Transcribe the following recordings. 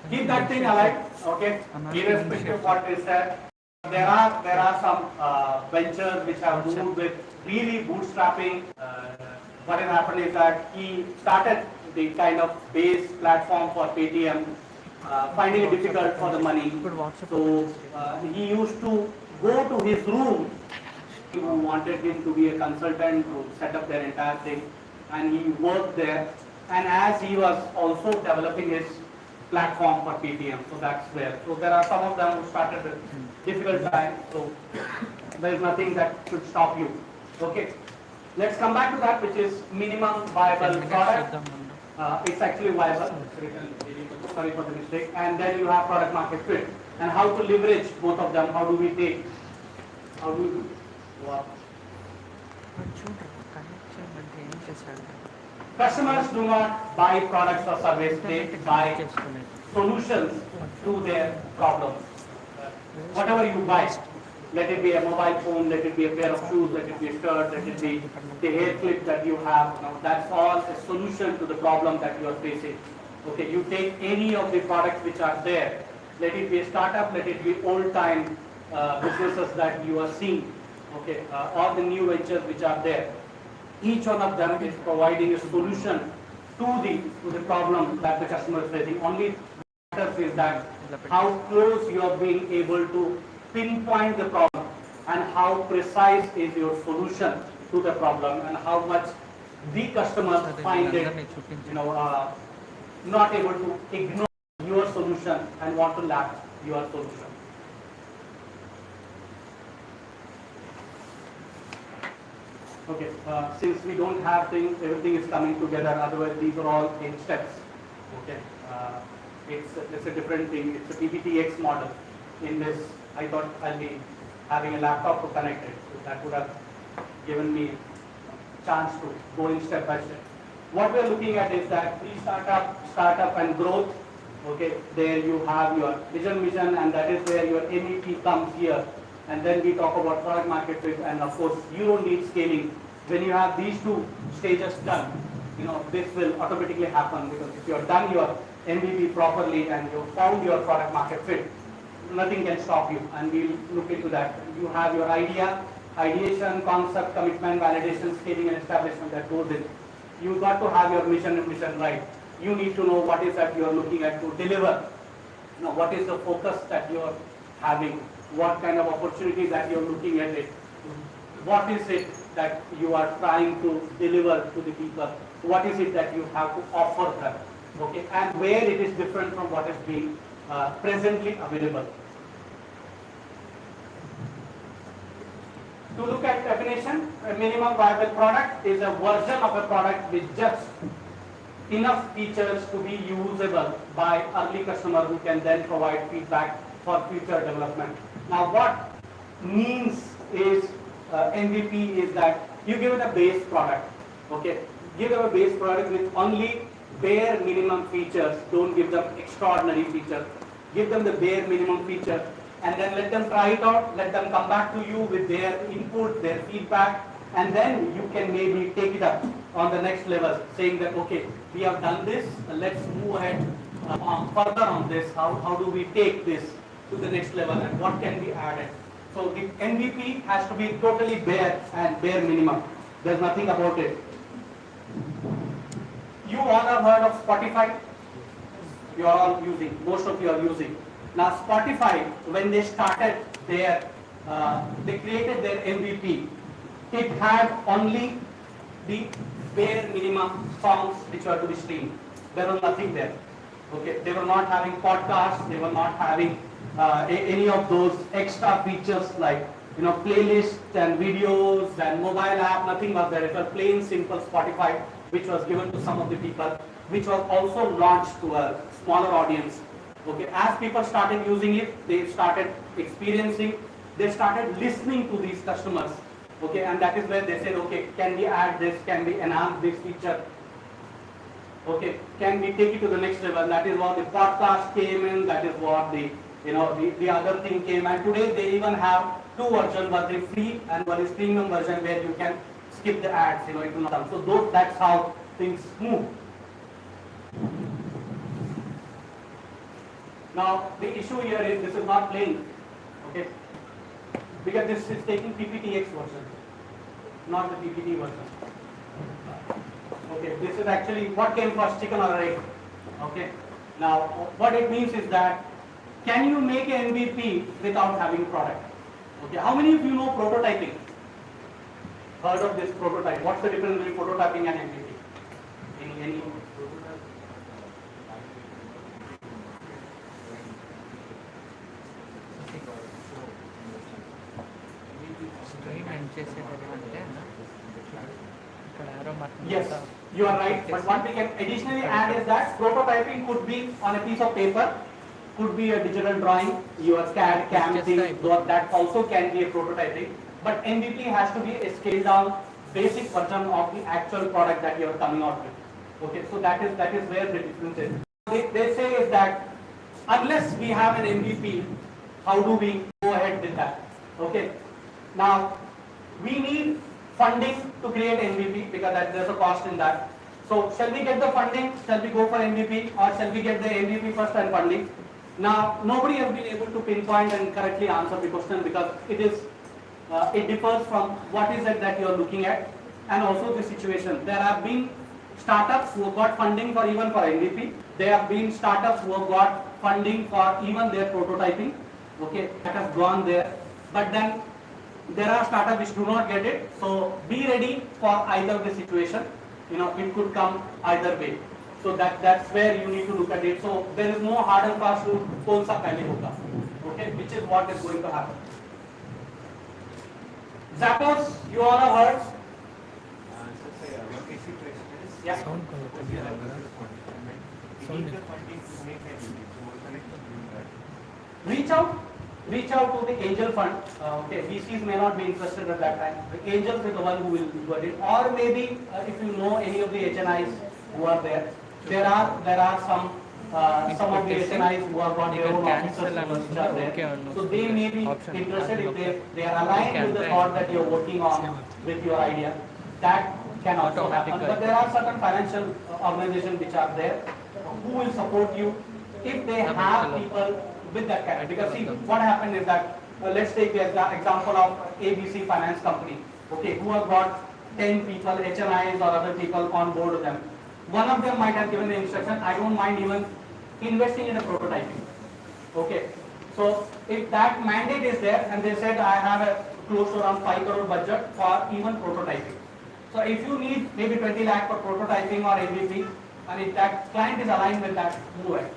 Keep that thing alive, okay? Irrespective of what is there. There are some ventures which have moved with really bootstrapping. What has happened is that he started the kind of base platform for Paytm, finding it difficult for the money. So he used to go to his room, who wanted him to be a consultant to set up their entire thing, and he worked there. And as he was also developing his platform for Paytm, so that's where. So there are some of them who started with difficult time. So there is nothing that should stop you. Okay. Let's come back to that, which is minimum viable product. It's actually viable. Sorry for the mistake. And then you have product market fit, and how to leverage both of them. How do we take? How do we do? Wow. Customers do not buy products or services; they buy solutions to their problems. Whatever you buy, let it be a mobile phone, let it be a pair of shoes, let it be a shirt, let it be the hair clip that you have. Now, that's all a solution to the problem that you are facing. Okay, you take any of the products which are there, let it be a startup, let it be old-time businesses that you are seeing. Okay, all the new ventures which are there. Each one of them is providing a solution to the problem that the customer is facing. Only matters is that how close you are being able to pinpoint the problem, and how precise is your solution to the problem, and how much the customer find it, not able to ignore your solution and want to lap your solution. Okay, since we don't have things, everything is coming together. Otherwise, these are all in steps. Okay, it's a different thing. It's a PPTX model. In this, I thought I'll be having a laptop to connect it. So that would have given me a chance to go in step by step. What we are looking at is that startup and growth. Okay, there you have your vision, and that is where your MVP comes here. And then we talk about product market fit, and of course you don't need scaling. When you have these two stages done, this will automatically happen, because if you have done your MVP properly and you found your product market fit, nothing can stop you, and we'll look into that. You have your ideation, concept, commitment, validation, scaling and establishment that goes in. You got to have your mission right. You need to know what is that you are looking at to deliver. What is the focus that you are having? What kind of opportunity that you are looking at it? What is it that you are trying to deliver to the people? What is it that you have to offer them? Okay, and where it is different from what is being presently available. To look at definition, a minimum viable product is a version of a product with just enough features to be usable by early customer, who can then provide feedback for future development. Now, what means is MVP is that you give it a base product. Okay, give them a base product with only bare minimum features. Don't give them extraordinary features. Give them the bare minimum feature, and then let them try it out. Let them come back to you with their input, their feedback, and then you can maybe take it up on the next level, saying that okay, we have done this. Let's move ahead further on this. How do we take this to the next level, and what can be added? So the MVP has to be totally bare and bare minimum. There's nothing about it. You all have heard of Spotify. You are all using. Most of you are using. Now Spotify, when they started their, they created their MVP. It had only the bare minimum songs which were to be streamed. There was nothing there. Okay, they were not having podcasts. They were not having any of those extra features like playlists and videos and mobile app. Nothing was there. It was plain simple Spotify, which was given to some of the people, which was also launched to a smaller audience. Okay, as people started using it, they started experiencing, they started listening to these customers. Okay, and that is where they said, okay, can we add this? Can we enhance this feature? Okay, can we take it to the next level? That is what the podcast came in. That is what the other thing came. And today they even have two versions: one is free and one is premium version, where you can skip the ads. It will not come. So that's how things move. Now the issue here is this is not playing, okay, because this is taking PPTX version, not the PPT version. Okay, this is actually what came first, chicken or egg. Okay, now what it means is that can you make an MVP without having product? Okay, how many of you know prototyping? Heard of this prototype? What's the difference between prototyping and MVP? Any Yes, you are right. But what we can additionally add is that prototyping could be on a piece of paper, could be a digital drawing, your CAD, CAM thing, that also can be a prototyping. But MVP has to be a scaled down basic version of the actual product that you are coming out with. Okay, so that is where the difference is. They say is that unless we have an MVP, how do we go ahead with that? Okay, now we need funding to create MVP because there's a cost in that. So shall we get the funding? Shall we go for MVP or shall we get the MVP first and funding? Now nobody has been able to pinpoint and correctly answer the question because it differs from what is it that you are looking at and also the situation. There have been startups who have got funding for even for MVP. There have been startups who have got funding for even their prototyping. Okay, that has gone there. But then there are startups which do not get it. So be ready for either the situation. You know, it could come either way. So that's where you need to look at it. So there is no hard and fast rule. कौन सा पहले होगा? Okay, which is what is going to happen. Zappos, you all have heard. Yeah. Reach out to the angel fund. Okay, VCs may not be interested at that time. The angels is the one who will do it. Or maybe if you know any of the HNIs who are there, there are some of the HNIs who have got their own officers which are there. So they may be interested if they are aligned with the thought that you are working on with your idea. That can also happen. But there are certain financial organizations which are there who will support you if they have people with that kind. Because see, what happened is that let's take the example of ABC finance company, okay, who have got 10 people, HNIs or other people on board with them. One of them might have given the instruction, I don't mind even investing in a prototyping. Okay, so if that mandate is there and they said I have a close to around 5 crore budget for even prototyping. So if you need maybe 20 lakh for prototyping or MVP, and if that client is aligned with that, move it.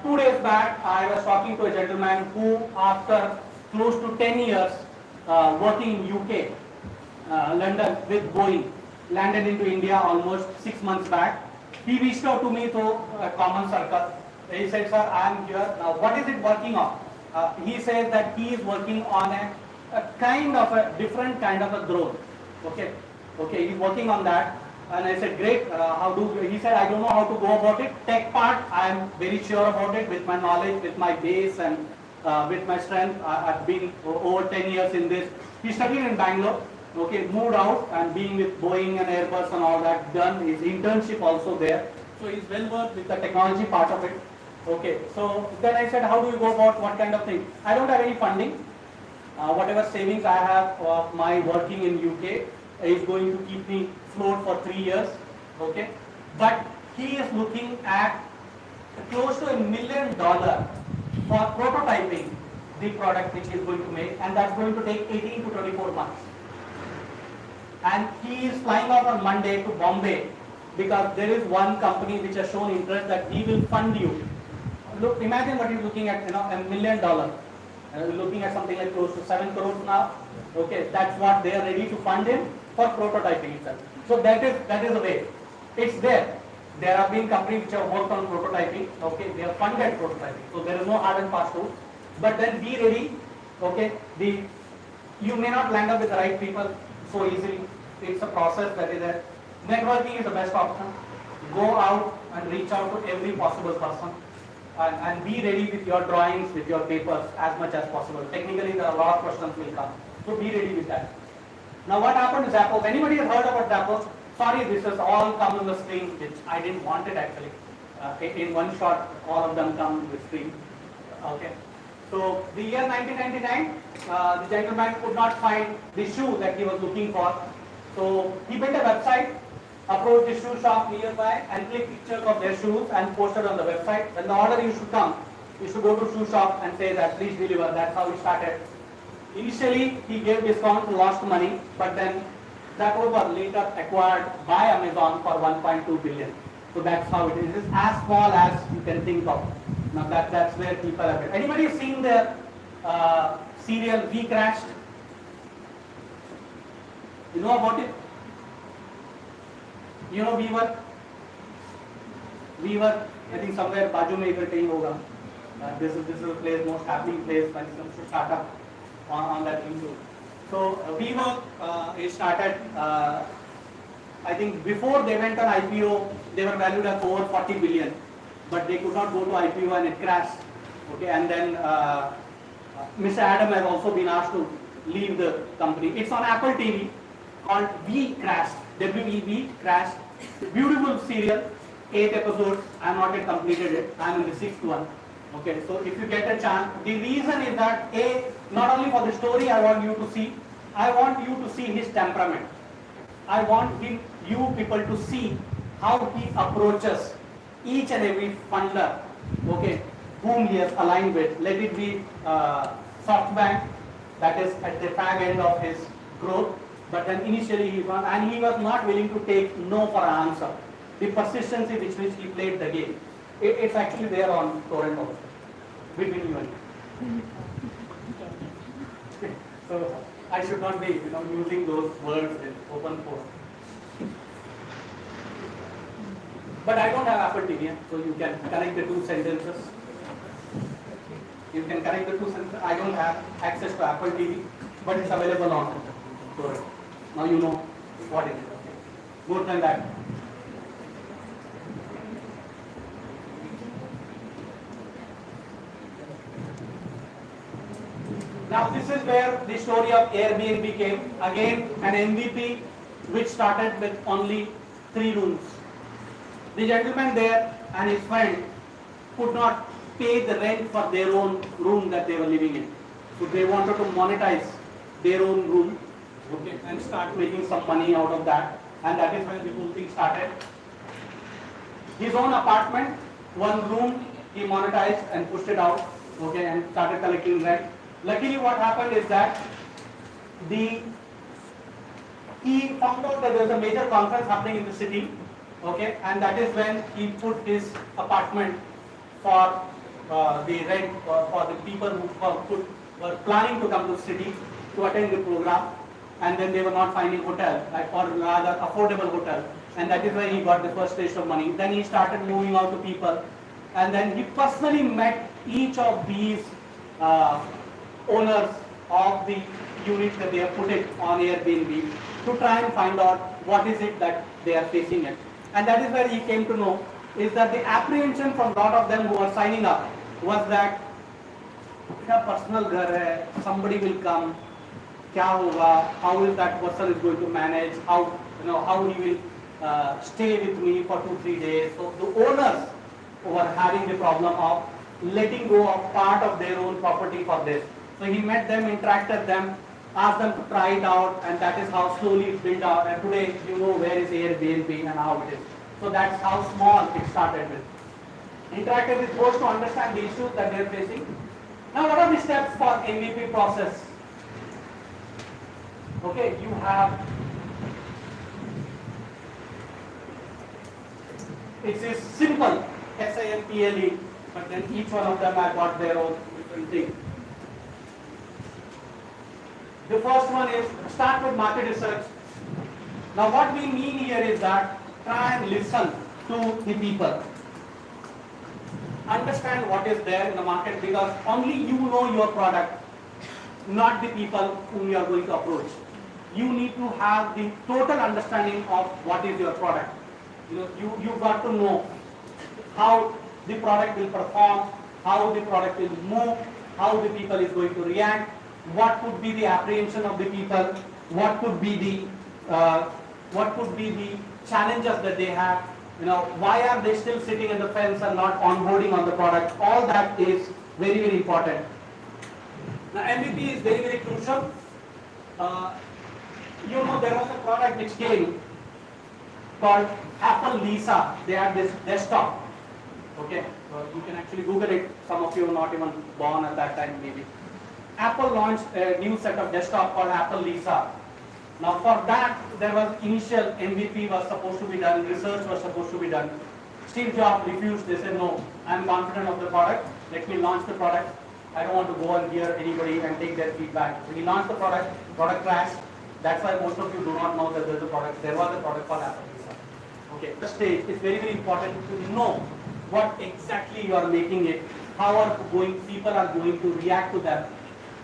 2 days back, I was talking to a gentleman who, after close to 10 years working in UK, London with Boeing, landed into India almost 6 months back. He reached out to me through a common circle. He said, sir, I am here. Now, what is it working on? He said that he is working on a kind of a different kind of a drone. Okay, he's working on that. And I said, great, he said, I don't know how to go about it. Tech part, I am very sure about it with my knowledge, with my base and with my strength. I've been over 10 years in this. He studied in Bangalore, okay, moved out and being with Boeing and Airbus and all that, done his internship also there. So he's well versed with the technology part of it. Okay, so then I said, how do you go about what kind of thing? I don't have any funding. Whatever savings I have of my working in UK is going to keep me float for 3 years, okay? But he is looking at close to $1 million for prototyping the product which he is going to make, and that's going to take 18 to 24 months. And he is flying off on Monday to Bombay because there is one company which has shown interest that we will fund you. Look, imagine what he's looking at, $1 million. Looking at something like close to 7 crores now. Okay, that's what they are ready to fund him for prototyping itself. So that is the way. It's there. There have been companies which have worked on prototyping. Okay, they have funded prototyping. So there is no hard and fast rule. But then be ready. Okay, you may not land up with the right people so easily. It's a process that is there. Networking is the best option. Go out and reach out to every possible person. And be ready with your drawings, with your papers as much as possible. Technically, there are a lot of questions will come. So be ready with that. Now what happened to Zappos? Anybody has heard about Zappos? Sorry, this has all come on the screen, which I didn't want it actually. in one shot, all of them come with screen. Okay. So the year 1999, the gentleman could not find the shoe that he was looking for. So he built a website, approached the shoe shop nearby and clicked pictures of their shoes and posted on the website. When the order used to come, he used to go to shoe shop and say that please deliver. That's how he started. Initially, he gave discount, lost money, but then Zappos was later acquired by Amazon for 1.2 billion. So that's how it is. It's as small as you can think of. Now that's where people are. Anybody seen the serial We Crashed? You know about it? You know we were I think somewhere बाजू में इधर कहीं होगा. This is a place, most happening place when it comes to startup on that issue. So WeWork it started. I think before they went on IPO, they were valued at over 40 billion, but they could not go to IPO and it crashed. Okay, and then Mr. Adam has also been asked to leave the company. It's on Apple TV called We Crashed. WEV Crashed. Beautiful serial, 8 episodes. I have not yet completed it. I am in the 6th one. Okay, so if you get a chance, the reason is that not only for the story I want you to see, I want you to see his temperament. I want you people to see how he approaches each and every funder, okay, whom he has aligned with. Let it be SoftBank, that is at the fag end of his growth, but then initially he was not willing to take no for an answer. The persistency with which he played the game. It's actually there on torrent also, between you and me. So I should not be, using those words in open forum. But I don't have Apple TV, so you can connect the two sentences. You can connect the two sentences. I don't have access to Apple TV, but it's available on torrent. Now you know what it is. Okay. More than that. Now this is where the story of Airbnb came. Again, an MVP which started with only 3 rooms. The gentleman there and his friend could not pay the rent for their own room that they were living in. So they wanted to monetize their own room, okay, and start making some money out of that. And that is when the whole thing started. His own apartment, 1 room, he monetized and pushed it out, okay, and started collecting rent. Luckily what happened is that he found out that there was a major conference happening in the city, okay, and that is when he put his apartment for the rent for the people who were planning to come to the city to attend the program, and then they were not finding hotel, or rather affordable hotel, and that is where he got the first taste of money. Then he started moving out to people, and then he personally met each of these owners of the unit that they have put it on Airbnb to try and find out what is it that they are facing it. And that is where he came to know is that the apprehension from a lot of them who are signing up was that personal ghar hai, somebody will come, kya hoga, how is that person is going to manage, how he will stay with me for 2-3 days. So the owners were having the problem of letting go of part of their own property for this. So he met them, interacted them, asked them to try it out, and that is how slowly it built out. And today you know where is Airbnb and how it is. So that's how small it started with. Interacted with those to understand the issues that they are facing. Now what are the steps for MVP process? Okay, you have, it is simple, SIMPLE, but then each one of them have got their own different thing. The first one is start with market research. Now what we mean here is that try and listen to the people. Understand what is there in the market, because only you know your product, not the people whom you are going to approach. You need to have the total understanding of what is your product. You've got to know how the product will perform, how the product will move, how the people is going to react, what could be the apprehension of the people, what could be the challenges that they have, Why are they still sitting in the fence and not onboarding on the product? All that is very, very important. Now, MVP is very, very crucial. There was a product which came called Apple Lisa. They had this desktop. Okay, you can actually Google it. Some of you were not even born at that time, maybe. Apple launched a new set of desktop called Apple Lisa. Now for that, there was initial MVP was supposed to be done, research was supposed to be done. Steve Jobs refused. They said, no, I'm confident of the product. Let me launch the product. I don't want to go and hear anybody and take their feedback. So he launched the product crashed. That's why most of you do not know that there was a product called Apple Lisa. Okay, the stage is very, very important to know what exactly you are making it, how people are going to react to that,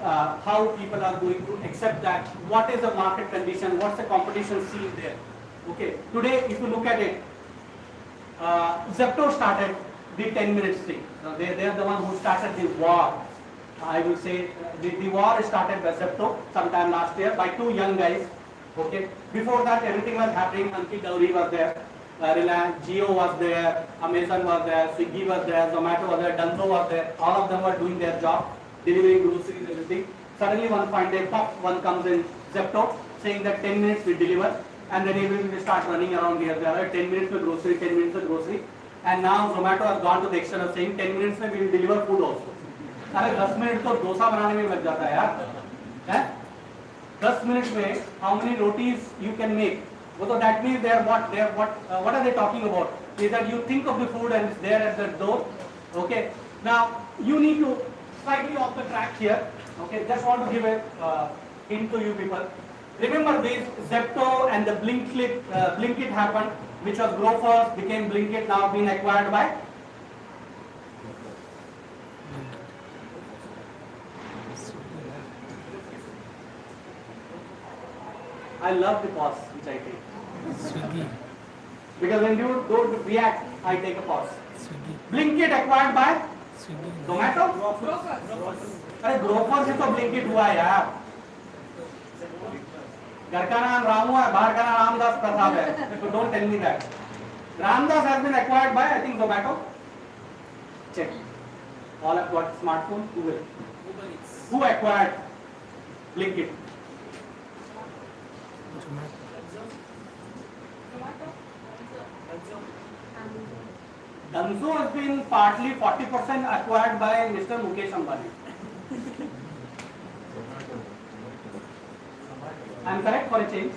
how people are going to accept that, what is the market condition, what's the competition scene there. Okay, today if you look at it, Zappos started the 10 minutes thing. They are the one who started the war. I will say the war started by Zappos sometime last year by two young guys. Okay, before that everything was happening. Ankit Dowry was there, Reliance, Jio was there, Amazon was there, Swiggy was there, Zomato was there, Dunzo was there. All of them were doing their job, delivering groceries, everything. Suddenly one fine day, pop, one comes in Zappos saying that 10 minutes we deliver, and then everybody will start running around here. There are 10 minutes for grocery, 10 minutes for grocery. And now Zomato has gone to the extent of saying 10 minutes we will deliver food also. अरे 10 minute तो डोसा बनाने में लग जाता है यार, 10 minutes में how many rotis you can make? So that means what are they talking about? Is that you think of the food and it's there at the door. Okay. Now you need to slightly off the track here. Okay. Just want to give a hint to you people. Remember this Zepto and the Blinkit happened, which was Grow First, became Blinkit, now been acquired by. I love the pause which I take. Swiggy. Because when you don't react, I take a pause. Swiggy. Blinkit acquired by Swiggy. Zomato? अरे ग्रोफर से तो Blinkit हुआ यार. घर का नाम रामू है, बाहर का नाम रामदास प्रताप है. So don't tell me that. Ramdas has been acquired by, I think, Zomato. Check. All have got smartphone. Who will? Who acquired Blinkit? Dunzo has been partly 40% acquired by Mr. Mukesh Ambani. I am correct for a change?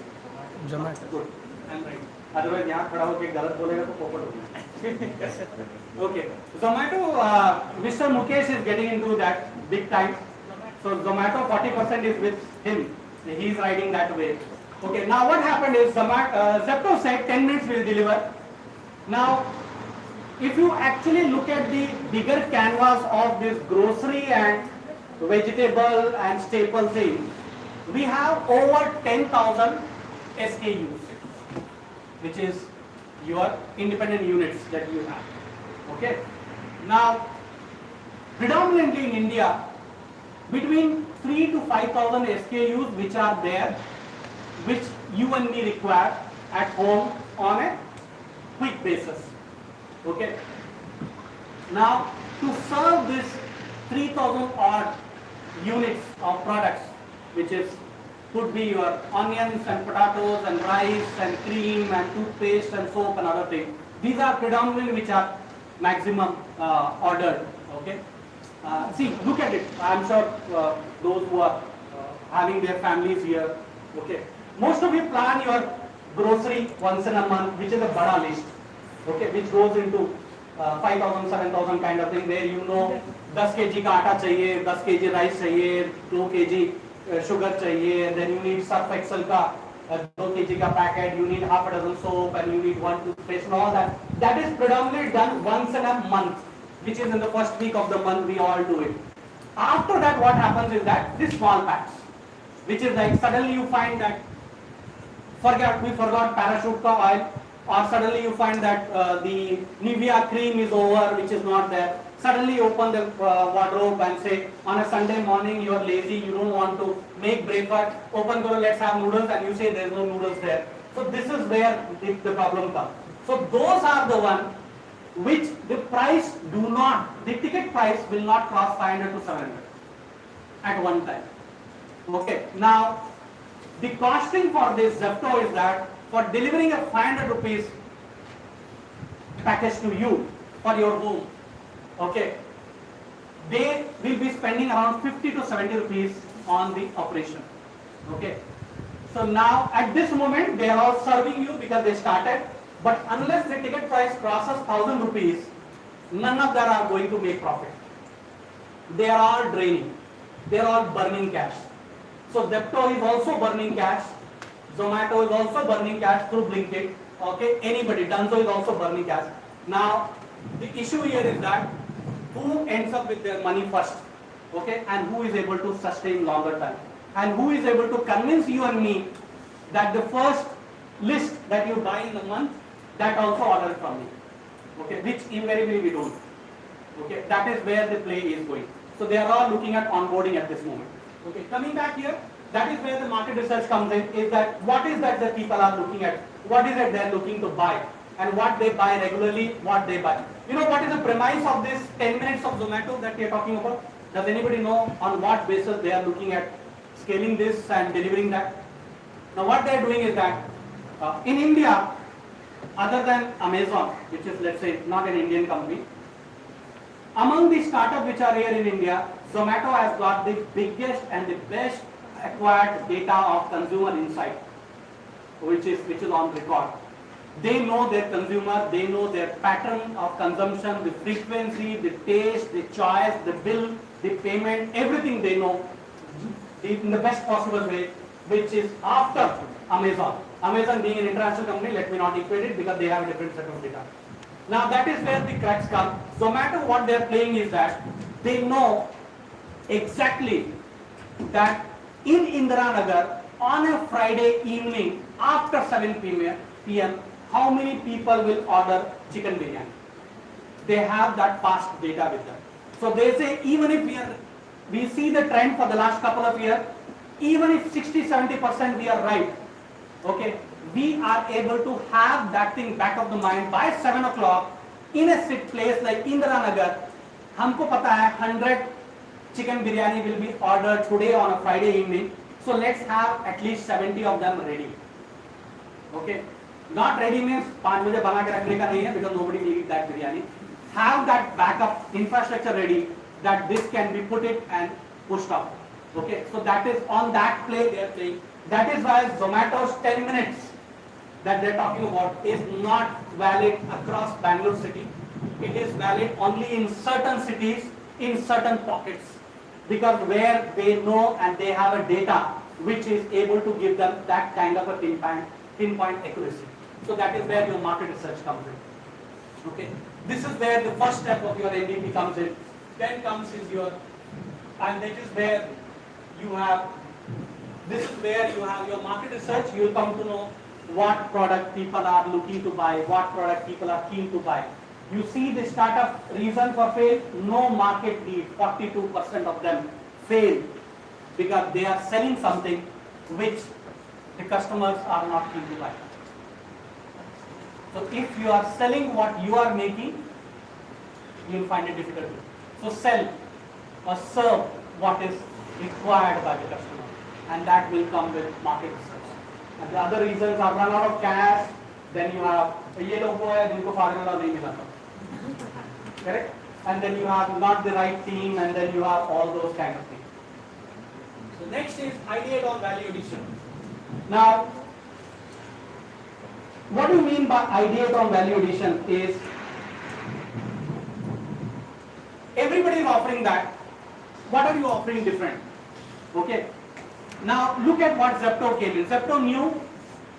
Zomato. Good. I am right. Otherwise, यहाँ खड़ा होके गलत बोलेगा तो पोपट होगी. Okay. Zomato, Mr. Mukesh is getting into that big time. So Zomato 40% is with him. He is riding that wave. Okay. Now what happened is Zappos said 10 minutes will deliver. Now, if you actually look at the bigger canvas of this grocery and vegetable and staple thing, we have over 10,000 SKUs, which is your independent units that you have. Okay. Now, predominantly in India, between 3 to 5,000 SKUs which are there, which you and me require at home on a quick basis. Okay. Now, to serve this 3,000 odd units of products, which could be your onions and potatoes and rice and cream and toothpaste and soap and other things. These are predominantly which are maximum ordered. Okay. See, look at it. I am sure those who are having their families here. Okay. Most of you plan your grocery once in a month, which is a bada list. Okay, which goes into 5,000, 7,000 kind of thing, where you know 10 kg का आटा चाहिए, 10 kg rice चाहिए, 2 kg sugar चाहिए, then you need Surf Excel का 2 kg का packet, you need half a dozen soap, and you need 1 toothpaste and all that. That is predominantly done once in a month, which is in the first week of the month. We all do it. After that, what happens is that this small packs, which is like suddenly you find that we forgot parachute ka oil, or suddenly you find that the Nivea cream is over, which is not there. Suddenly you open the wardrobe and say, on a Sunday morning you are lazy, you don't want to make breakfast, open karo, let's have noodles, and you say there is no noodles there. So this is where the problem comes. So those are the one which the price the ticket price will not cross 500 to 700 at one time. Okay, now the costing for this Zepto is that for delivering a 500 rupees package to you for your home, okay, they will be spending around 50 to 70 rupees on the operation. Okay, so now at this moment they are all serving you because they started, but unless the ticket price crosses 1000 rupees, none of them are going to make profit. They are all draining, they are all burning cash. So Zepto is also burning cash, Zomato is also burning cash through Blinkit, okay, anybody, Dunzo is also burning cash. Now the issue here is that who ends up with their money first, okay, and who is able to sustain longer time, and who is able to convince you and me that the first list that you buy in the month, that also order from me, okay, which invariably we don't, okay, that is where the play is going. So they are all looking at onboarding at this moment. Okay, coming back here, that is where the market research comes in, is that what is that the people are looking at, what is it they are looking to buy, and what they buy regularly, what they buy. You know what is the premise of this 10 minutes of Zomato that we are talking about? Does anybody know on what basis they are looking at scaling this and delivering that? Now what they are doing is that in India, other than Amazon, which is, let's say, not an Indian company, among the startups which are here in India, Zomato has got the biggest and the best acquired data of consumer insight, which is on record. They know their consumer, they know their pattern of consumption, the frequency, the taste, the choice, the bill, the payment, everything they know in the best possible way, which is after Amazon. Amazon being an international company, let me not equate it because they have a different set of data. Now that is where the cracks come. Zomato, what they are playing is that they know exactly that in Indiranagar on a Friday evening after 7 p.m. how many people will order chicken biryani. They have that past data with them. So they say even if we see the trend for the last couple of years, even if 60-70% we are right, okay, we are able to have that thing back of the mind by 7 o'clock in a place like Indiranagar. हमको पता है 100 chicken biryani will be ordered today on a Friday evening. So let's have at least 70 of them ready. Okay, not ready means 5 बजे बना के रखने का नहीं है because nobody will eat that biryani. Have that backup infrastructure ready that this can be put it and pushed up. Okay, so that is on that play they are playing. That is why Zomato's 10 minutes that they are talking about is not valid across Bangalore city. It is valid only in certain cities, in certain pockets, because where they know and they have a data which is able to give them that kind of a pinpoint accuracy. So that is where your market research comes in. Okay, this is where the first step of your MVP comes in. Then comes is your, and that is where you have, this is where you have your market research. You will come to know what product people are looking to buy, what product people are keen to buy. You see the startup reason for fail, no market need, 42% of them fail because they are selling something which the customers are not keen to buy. So if you are selling what you are making, you will find it difficult. So sell or serve what is required by the customer, and that will come with market research. And the other reasons are run out of cash, then you have ये लोग वो है जिनको formula नहीं मिला था, correct? And then you have not the right team, and then you have all those kind of things. So next is ideate on value addition. Now, what do you mean by ideate on value addition is everybody is offering that. What are you offering different? Okay. Now look at what Zepto came in. Zepto knew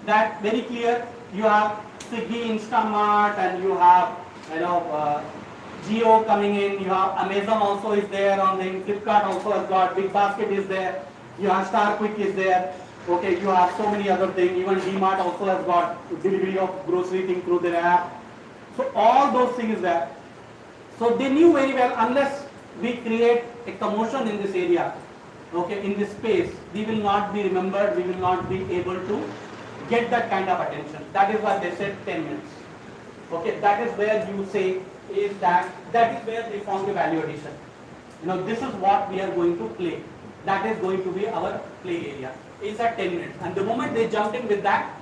that very clear. You have Swiggy, Instamart, and you have Jio coming in. You have Amazon also is there on the Flipkart also has got. Big Basket is there. You have Star Quick is there. Okay, you have so many other things. Even DMart also has got delivery of grocery thing through their app. So all those things is there. So they knew very well unless we create a commotion in this area, okay, in this space, we will not be remembered, we will not be able to get that kind of attention. That is why they said 10 minutes. Okay, that is where you say is that is where they form the value addition. This is what we are going to play. That is going to be our play area. It's at 10 minutes. And the moment they jumped in with that,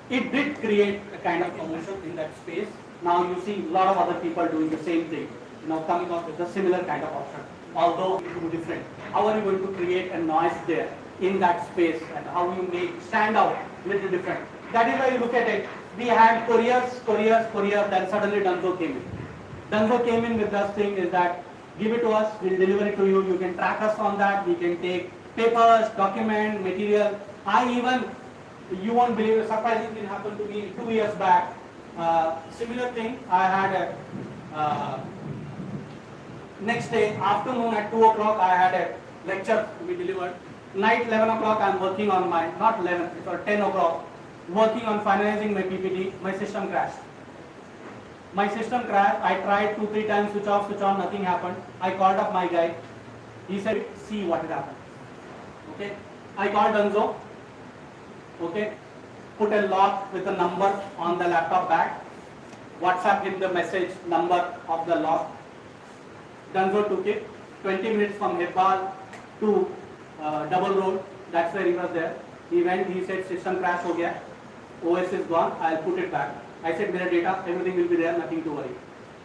it did create a kind of commotion in that space. Now you see a lot of other people doing the same thing, coming up with a similar kind of option. Although it will be different. How are you going to create a noise there in that space, and how you make stand out a little different? That is why you look at it. We had couriers, then suddenly Dunzo came in. Dunzo came in with this thing is that give it to us, we'll deliver it to you, you can track us on that, we can take papers, document, material. You won't believe a surprising thing happened to me 2 years back. Similar thing, I had a next day afternoon at 2 o'clock I had a lecture to be delivered. Night 11 o'clock I'm working on not 11, it's or 10 o'clock, working on finalizing my PPT, my system crashed. My system crashed, I tried 2-3 times, switch off, switch on, nothing happened. I called up my guy, he said, see what happened. Okay, I called Dunzo, okay, put a lock with a number on the laptop bag, WhatsApp him the message number of the lock. Dunzo took it, 20 minutes from Hebbal to Double Road, that's where he was there. He went, he said system crash ho gaya, OS is gone, I'll put it back. I said mera data, everything will be there, nothing to worry.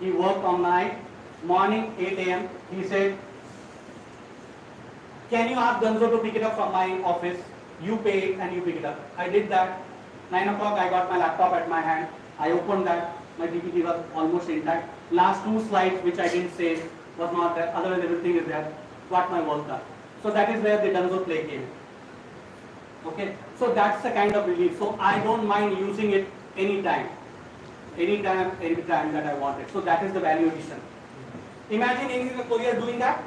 He worked all night, morning 8 a.m. he said, can you ask Dunzo to pick it up from my office, you pay it and you pick it up. I did that, 9 o'clock I got my laptop at my hand, I opened that, my PPT was almost intact. Last 2 slides which I didn't save was not there, otherwise everything is there, got my work done. So that is where the Dunzo play came in. Okay, so that's the kind of relief. So I don't mind using it anytime that I want it. So that is the value addition. Imagine any courier doing that.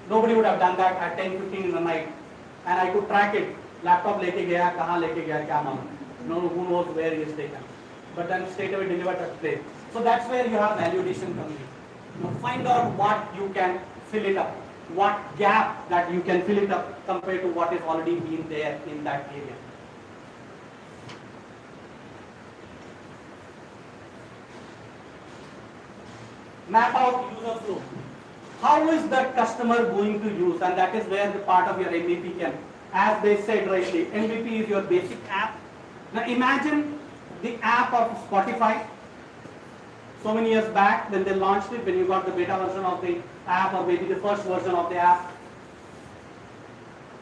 Nobody would have done that at 10:15 in the night, and I could track it. Laptop leke gaya, kahan leke gaya, kya maam. No, who knows where he is taken. But then straight away delivered at place. So that's where you have value addition coming in. Find out what you can fill it up, what gap that you can fill it up compared to what is already been there in that area. Map out user flow. How is that customer going to use? And that is where the part of your MVP can. As they said rightly, MVP is your basic app. Now imagine the app of Spotify. So many years back when they launched it, when you got the beta version of the app or maybe the first version of the app.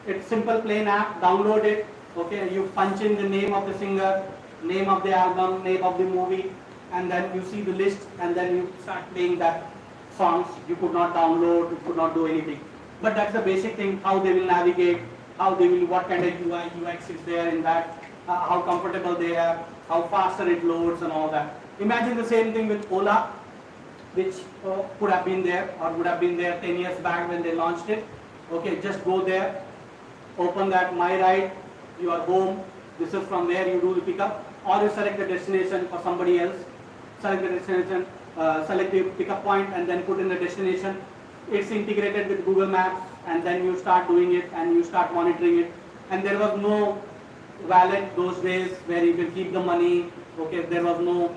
It's simple plain app, download it, okay, you punch in the name of the singer, name of the album, name of the movie, and then you see the list and then you start playing that songs. You could not download, you could not do anything. But that's the basic thing, how they will navigate, how they will, what kind of UI, UX is there in that, how comfortable they are, how faster it loads and all that. Imagine the same thing with Ola, which could have been there or would have been there 10 years back when they launched it. Okay, just go there, open that My Ride, you are home, this is from where you do the pickup, or you select the destination for somebody else, select the destination, select the pickup point and then put in the destination. It's integrated with Google Maps and then you start doing it and you start monitoring it. And there was no wallet those days where you can keep the money. Okay, there was no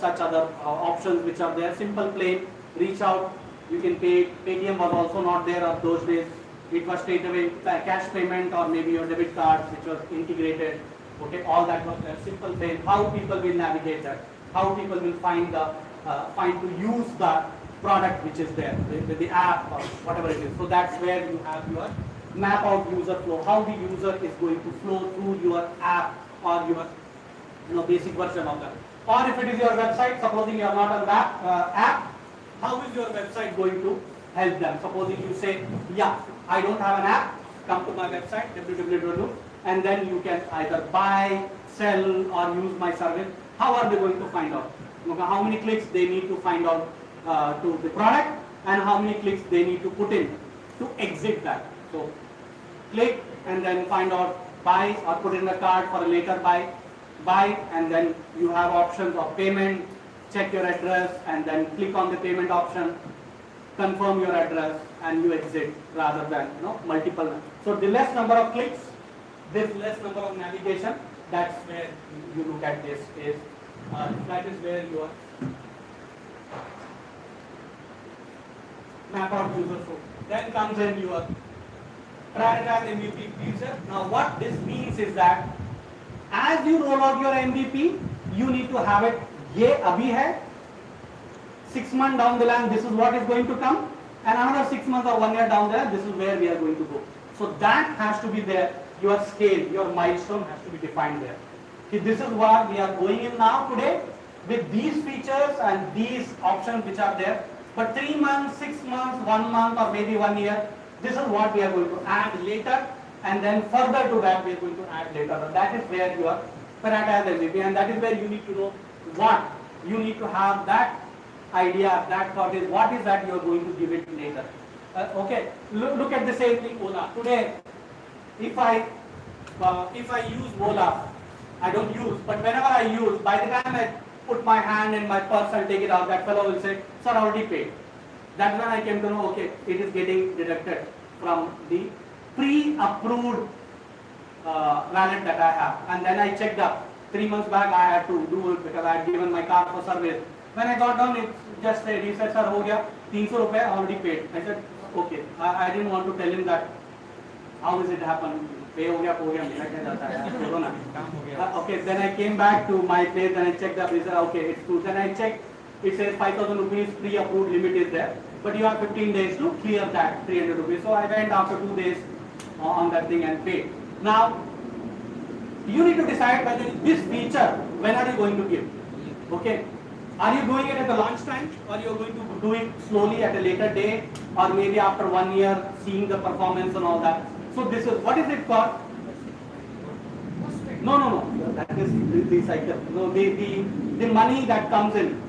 such other options which are there. Simple plain, reach out, you can pay. Paytm was also not there of those days. It was straight away cash payment or maybe your debit cards which was integrated. Okay, all that was there. Simple plain. How people will navigate that? How people will find to use the product which is there, the app or whatever it is. So that's where you have your map out user flow. How the user is going to flow through your app or your basic version of that. Or if it is your website, supposing you are not on that app, how is your website going to help them? Supposing you say, yeah, I don't have an app, come to my website, www, and then you can either buy, sell, or use my service. How are they going to find out? How many clicks they need to find out to the product, and how many clicks they need to put in to exit that. So click and then find out buy or put in the card for a later buy, and then you have options of payment, check your address and then click on the payment option, confirm your address and you exit rather than multiple. So the less number of clicks, this less number of navigation, that's where you look at this is That is where your map out user flow. Then comes in your prioritize MVP feature. Now what this means is that as you roll out your MVP, you need to have it. ये अभी है. 6 months down the line, this is what is going to come, and another 6 months or 1 year down there, this is where we are going to go. So that has to be there. Your scale, your milestone has to be defined there. Okay, this is what we are going in now today with these features and these options which are there. But 3 months, 6 months, 1 month, or maybe 1 year, this is what we are going to add later, and then further to that we are going to add later. That is where you are prioritize MVP, and that is where you need to know what you need to have that idea, that thought is what is that you are going to give it later. Okay, look at the same thing Ola. Today, if I use Ola, I don't use, but whenever I use, by the time I put my hand in my purse and take it out, that fellow will say, sir, already paid. That's when I came to know, okay, it is getting deducted from the pre-approved wallet that I have. And then I checked up. 3 months back I had to do it because I had given my car for service. When I got down, it just said, he said, sir, हो गया 300 रुपए already paid. I said, okay. I didn't want to tell him that how does it happen. Pay हो गया मेरा क्या जाता है बोलो ना. Okay, then I came back to my place and I checked up. He said, okay, it's true. Then I checked. It says 5,000 rupees pre-approved limit is there, but you have 15 days to clear that 300 rupees. So I went after 2 days on that thing and paid. Now you need to decide whether this feature, when are you going to give? Okay. Are you doing it at the launch time, or you are going to do it slowly at a later day, or maybe after 1 year, seeing the performance and all that? So this is, what is it called? No. That is the cycle. No, the money that comes in.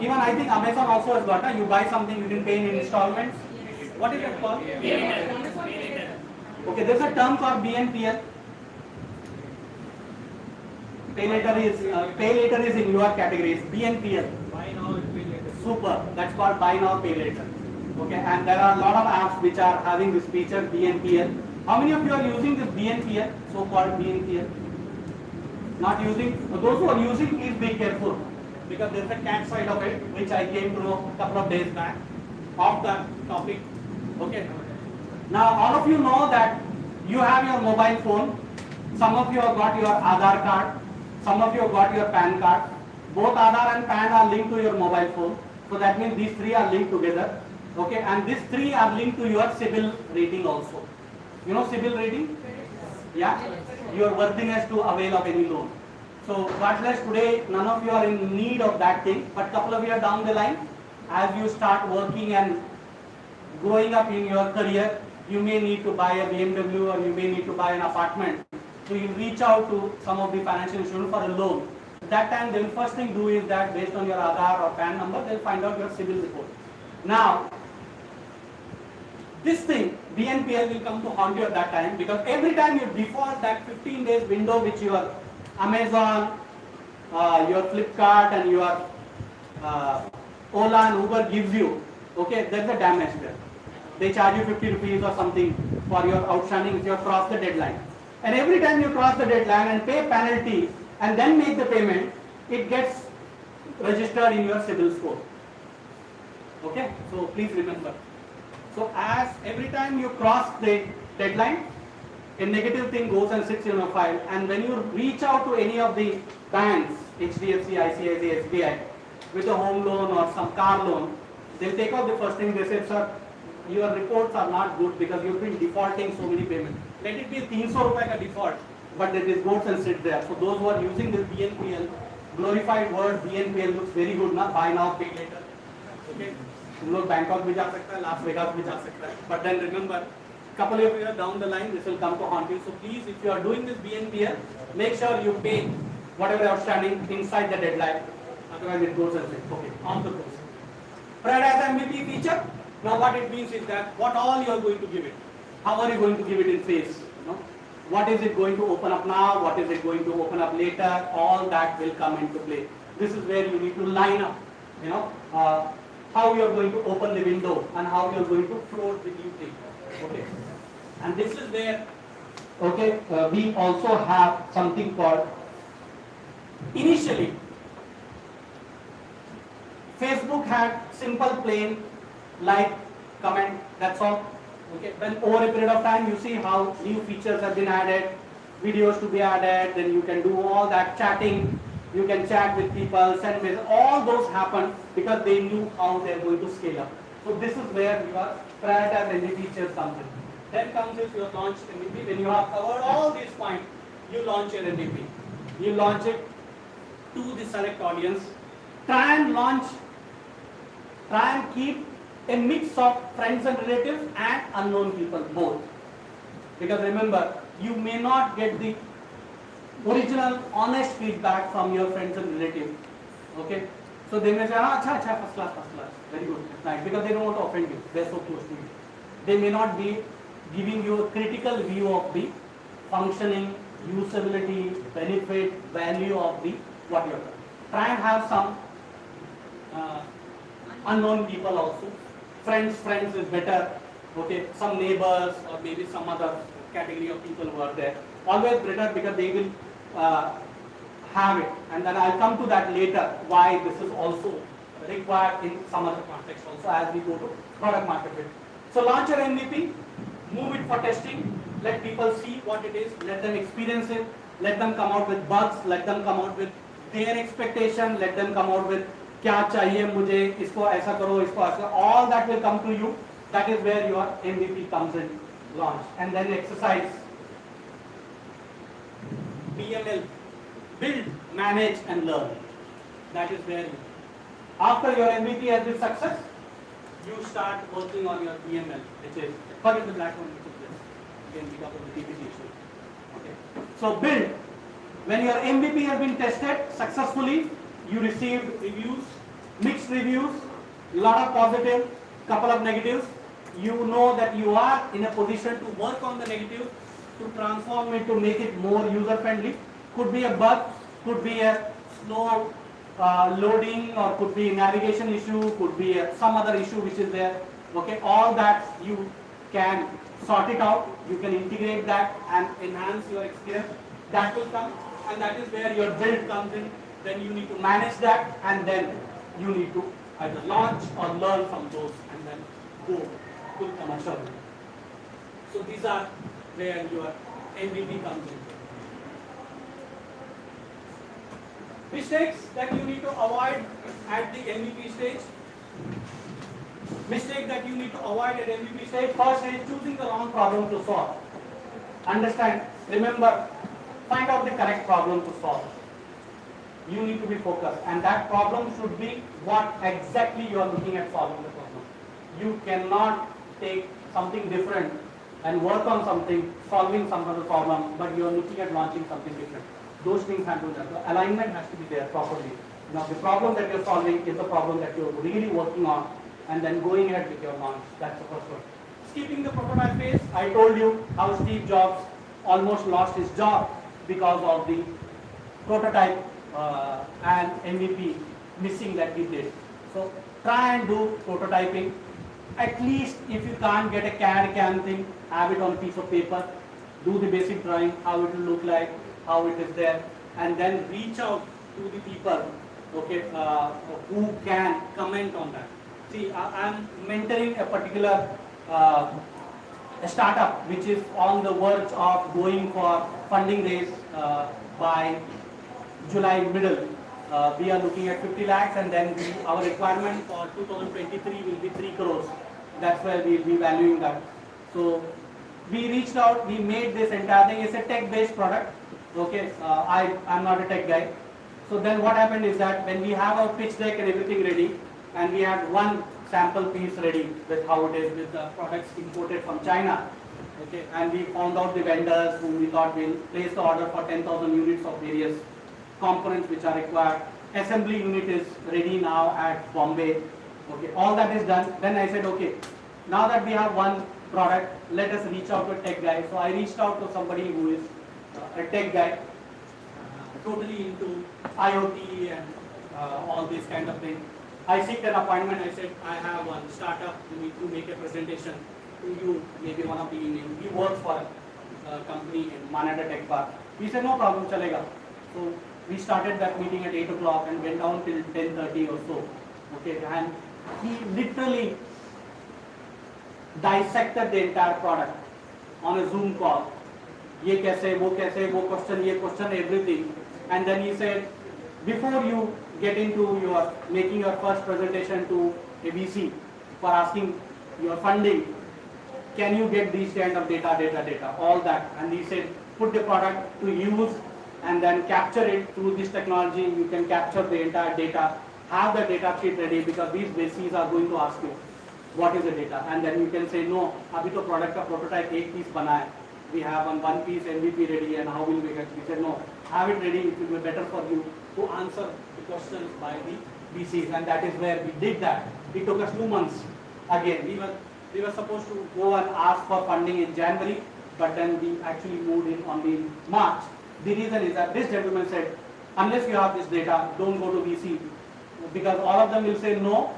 Even I think Amazon also has got. You buy something, you can pay in installments. What is it called? Okay, there's a term called BNPL. Pay later is in your categories. BNPL. Buy now, pay later. Super. That's called buy now, pay later. Okay, and there are a lot of apps which are having this feature BNPL. How many of you are using this BNPL, so-called BNPL? Not using. Those who are using, please be careful, because there's a cat side of it which I came to know a couple of days back of that topic. Okay. Now all of you know that you have your mobile phone. Some of you have got your Aadhaar card. Some of you have got your PAN card. Both Aadhaar and PAN are linked to your mobile phone. So that means these three are linked together. Okay, and these three are linked to your CIBIL rating also. You know CIBIL rating? Yeah? Your worthiness to avail of any loan. So God bless, today none of you are in need of that thing, but couple of years down the line, as you start working and growing up in your career, you may need to buy a BMW or you may need to buy an apartment. So you reach out to some of the financial institutions for a loan. At that time, the first thing do is that based on your Aadhaar or PAN number, they'll find out your CIBIL report. Now, this thing, BNPL, will come to haunt you at that time, because every time you default that 15 days window which your Amazon, your Flipkart and your Ola and Uber gives you, okay, there's a damage there. They charge you 50 rupees or something for your outstanding if you have crossed the deadline. And every time you cross the deadline and pay penalty and then make the payment, it gets registered in your CIBIL score. Okay, so please remember. So as every time you cross the deadline, a negative thing goes and sits in your file, and when you reach out to any of the banks, HDFC, ICICI, SBI, with a home loan or some car loan, they'll take out the first thing. They say, sir, your reports are not good because you've been defaulting so many payments. Let it be 300 rupees ka default, but it goes and sit there. So those who are using this BNPL, glorified word BNPL looks very good now, buy now, pay later. Okay, तुम लोग Bangkok भी जा सकता है, Las Vegas भी जा सकता है. But then remember, couple of years down the line, this will come to haunt you. So please, if you are doing this BNPL, make sure you pay whatever outstanding inside the deadline. Otherwise, it goes and sits. Okay, on the course. Prioritize MVP feature. Now what it means is that what all you are going to give it. How are you going to give it in phase? You know, what is it going to open up now? What is it going to open up later? All that will come into play. This is where you need to line up. You know, how you are going to open the window and how you are going to float the new thing. Okay, and this is where, okay, we also have something called, initially Facebook had simple plain like, comment, that's all. Okay, then over a period of time you see how new features have been added, videos to be added, then you can do all that chatting, you can chat with people, send messages, all those happen because they knew how they're going to scale up. So this is where your prioritized NDP features comes in. Then comes is your launch MVP. When you have covered all these points, you launch your MVP. You launch it to the select audience. Try and keep a mix of friends and relatives and unknown people, both. Because remember, you may not get the original, honest feedback from your friends and relatives. Okay? So they may say, acha, first class, very good, nice, because they don't want to offend you. They're so close to you. They may not be giving you a critical view of the functioning, usability, benefit, value of the what you're doing. Try and have some unknown people also. Friends is better. Okay, some neighbors or maybe some other category of people who are there. Always better because they will have it. And then I'll come to that later why this is also required in some other context also as we go to product market fit. So launch your MVP, move it for testing, let people see what it is, let them experience it, let them come out with bugs, let them come out with their expectation, let them come out with क्या चाहिए मुझे, इसको ऐसा करो, इसको ऐसा, all that will come to you. That is where your MVP comes in, launch. And then exercise, BML, build, manage and learn. That is where you, after your MVP has been success, you start working on your BML, which is, forget the black one, which is this, again because of the PPT issue. Okay. So build, when your MVP has been tested successfully, you received reviews, mixed reviews, lot of positive, couple of negatives. You know that you are in a position to work on the negative, to transform it, to make it more user friendly. Could be a bug, could be a slow loading, or could be a navigation issue, could be some other issue which is there. Okay, all that you can sort it out, you can integrate that and enhance your experience. That will come, and that is where your build comes in. Then you need to manage that, and then you need to either launch or learn from those and then go to commercial. So these are where your MVP comes in. Mistakes that you need to avoid at the MVP stage. Mistake that you need to avoid at MVP stage. First is choosing the wrong problem to solve. Understand, remember, find out the correct problem to solve. You need to be focused, and that problem should be what exactly you are looking at solving the problem. You cannot take something different and work on something, solving some other problem, but you are looking at launching something different. Those things have to be done. The alignment has to be there properly. Now the problem that you are solving is the problem that you are really working on, and then going ahead with your launch. That's the first one. Skipping the prototype phase, I told you how Steve Jobs almost lost his job because of the prototype and MVP missing that we did. So try and do prototyping. At least if you can't get a CAD CAM thing, have it on a piece of paper, do the basic drawing, how it will look like, how it is there, and then reach out to the people, okay, who can comment on that. See, I'm mentoring a particular a startup which is on the verge of going for funding raise by July middle. We are looking at 50 lakhs, and then our requirement for 2023 will be 3 crores. That's where we will be valuing that. So we reached out, we made this entire thing. It's a tech-based product. Okay, I'm not a tech guy. So then what happened is that when we have our pitch deck and everything ready, and we had one sample piece ready with how it is with the products imported from China. Okay, and we found out the vendors whom we thought will place the order for 10,000 units of various components which are required. Assembly unit is ready now at Bombay. Okay, all that is done. Then I said, okay, now that we have one product, let us reach out to a tech guy. So I reached out to somebody who is a tech guy, totally into IoT and all these kind of things. I seeked an appointment. I said, I have one startup. We need to make a presentation to you, maybe one of the evening. He works for a company in Manada Tech Park. He said, no problem, chalega. So we started that meeting at 8 o'clock and went down till 10:30 or so. Okay, and he literally dissected the entire product on a Zoom call. ये कैसे, वो question, ये question, everything. And then he said, before you get into your making your first presentation to a VC for asking your funding, can you get these kind of data, all that? And he said, put the product to use and then capture it through this technology. You can capture the entire data, have the data sheet ready, because these VCs are going to ask you, what is the data? And then you can say, no, abhi to product ka prototype एक piece बना है. We have one piece MVP ready, and how will we get? We said, no, have it ready. It will be better for you to answer the questions by the VCs, and that is where we did that. It took us 2 months. Again, we were supposed to go and ask for funding in January, but then we actually moved in on the March. The reason is that this gentleman said, unless you have this data, don't go to VC, because all of them will say no,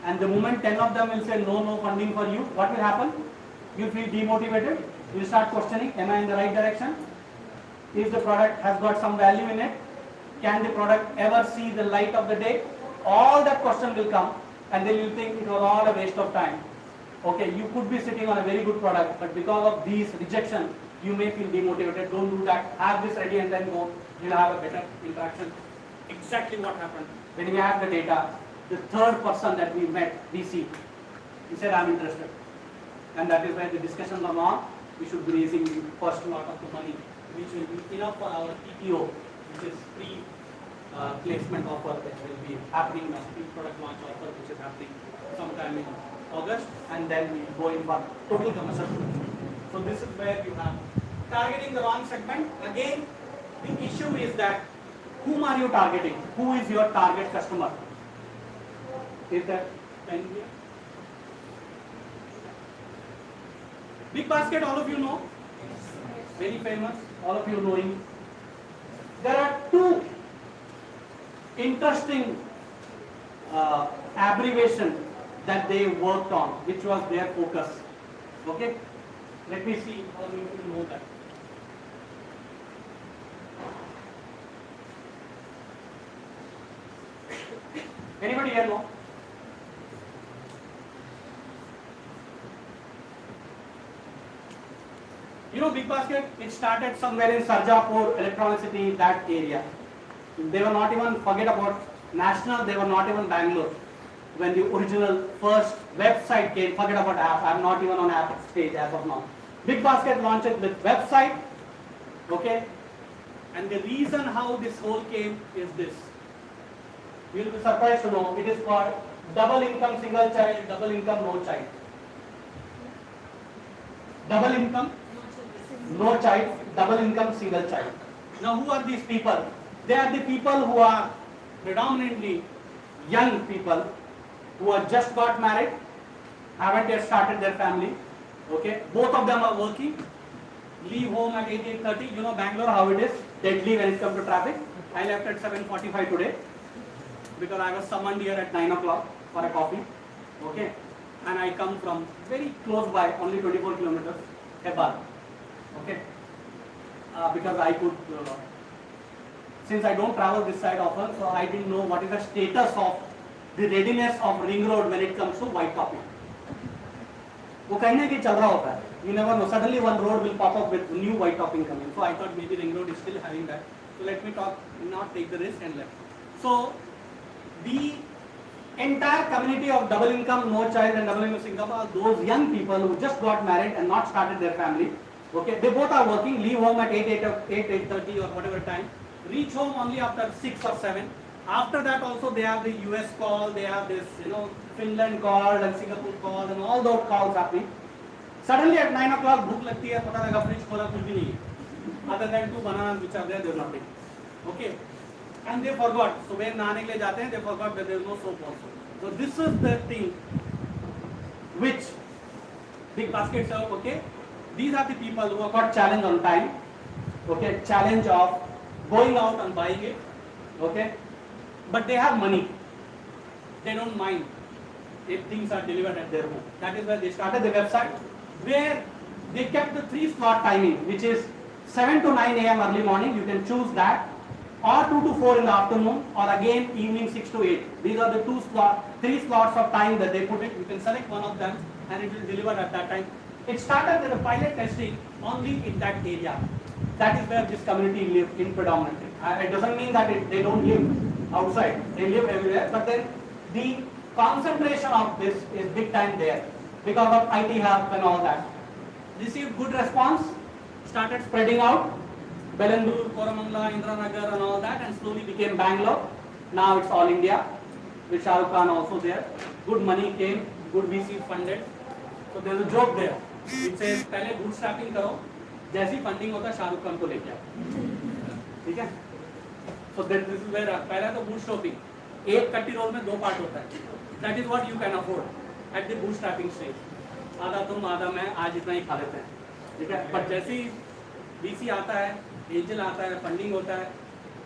and the moment 10 of them will say no funding for you, what will happen? You feel demotivated. You start questioning, am I in the right direction? If the product has got some value in it, can the product ever see the light of the day? All that question will come, and then you think it was all a waste of time. Okay, you could be sitting on a very good product, but because of these rejection, you may feel demotivated. Don't do that. Have this ready and then go. You'll have a better interaction. Exactly what happened. When we have the data, the third person that we met, VC, he said, I'm interested. And that is where the discussions are on. We should be raising the first lot of the money, which will be enough for our PTO, which is pre-placement offer, which will be happening now, pre-product launch offer, which is happening sometime in August, and then we go in for total commercial production. So this is where you have targeting the wrong segment. Again, the issue is that whom are you targeting? Who is your target customer? Is that pen here? Big Basket, all of you know, very famous, all of you know him. There are two interesting abbreviations that they worked on, which was their focus. Okay, let me see how many people know that. Anybody here know? You know, Big Basket, it started somewhere in Sarjapur, electricity, that area. They were not even, forget about national, they were not even Bangalore. When the original first website came, forget about app, I'm not even on app stage as of now. Big Basket launched it with website, okay? And the reason how this whole came is this. You'll be surprised to know, it is called double income single child, double income no child. Double income no child, double income single child. Now who are these people? They are the people who are predominantly young people who have just got married, haven't yet started their family. Okay, both of them are working, leave home at 8:30. You know Bangalore how it is, deadly when it comes to traffic. I left at 7:45 today because I was summoned here at 9 o'clock for a coffee. Okay, and I come from very close by, only 24 kilometers, Hebbal. Okay, because I could, since I don't travel this side often, so I didn't know what is the status of the readiness of ring road when it comes to white topping. वो कहीं ना कहीं चल रहा होता है. You never know. Suddenly one road will pop up with new white topping coming. So I thought maybe ring road is still having that. So let me not take the risk and left. So the entire community of double income, no child and double income Singapore, those young people who just got married and not started their family. Okay, they both are working, leave home at 8:30 or whatever time, reach home only after 6 or 7. After that also they have the US call, they have this, Finland call and Singapore call and all those calls happening. Suddenly at 9 o'clock, bhook lagti hai, pata laga fridge khola, kuch bhi nahi hai. Other than 2 bananas which are there's nothing. Okay, and they forgot. So when nahane ke liye jate hain, they forgot that there's no soap also. So this is the thing which Big Basket serve. Okay, these are the people who have got challenge on time. Okay, challenge of going out and buying it. Okay, but they have money. They don't mind if things are delivered at their home. That is where they started the website, where they kept the 3 slot timing, which is 7 to 9 a.m. early morning. You can choose that. or 2 to 4 in the afternoon, or again evening 6 to 8. These are the three slots of time that they put it. You can select one of them and it will deliver at that time. It started with a pilot testing only in that area. That is where this community live in predominantly. It doesn't mean that they don't live outside. They live everywhere, but then the concentration of this is big time there because of IT help and all that. Received good response, started spreading out. Belandur, Koramangala, Indranagar and all that, and slowly became Bangalore. Now it's all India, with Shah Rukh Khan also there. Good money came, good VC funded. So there's a joke there. It says, पहले bootstrapping करो, जैसी funding होता है शाहरुख खान को लेके आओ, ठीक है? So this is where पहला तो bootstrapping, एक कट्टी रोल में दो पार्ट होता है. That is what you can afford at the bootstrapping stage. आधा तुम आधा मैं आज इतना ही खा लेते हैं, ठीक है? पर जैसे ही VC आता है, एंजल आता है, फंडिंग होता है,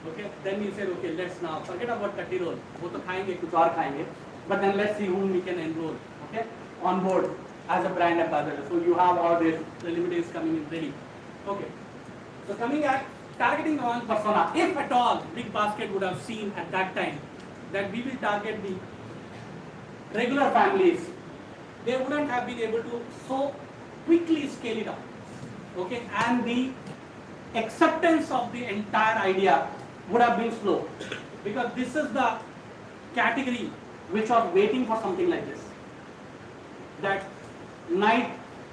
okay, then you say, okay, let's now forget about कट्टी रोल, वो तो खाएंगे, कुछ और खाएंगे, but then let's see whom we can enroll, okay, on board as a brand ambassador. So you have all this preliminaries coming in ready, okay. So coming at targeting the one persona, if at all, Big Basket would have seen at that time that we will target the regular families, they wouldn't have been able to so quickly scale it up, okay, and the acceptance of the entire idea would have been slow, because this is the category which was waiting for something like this. That night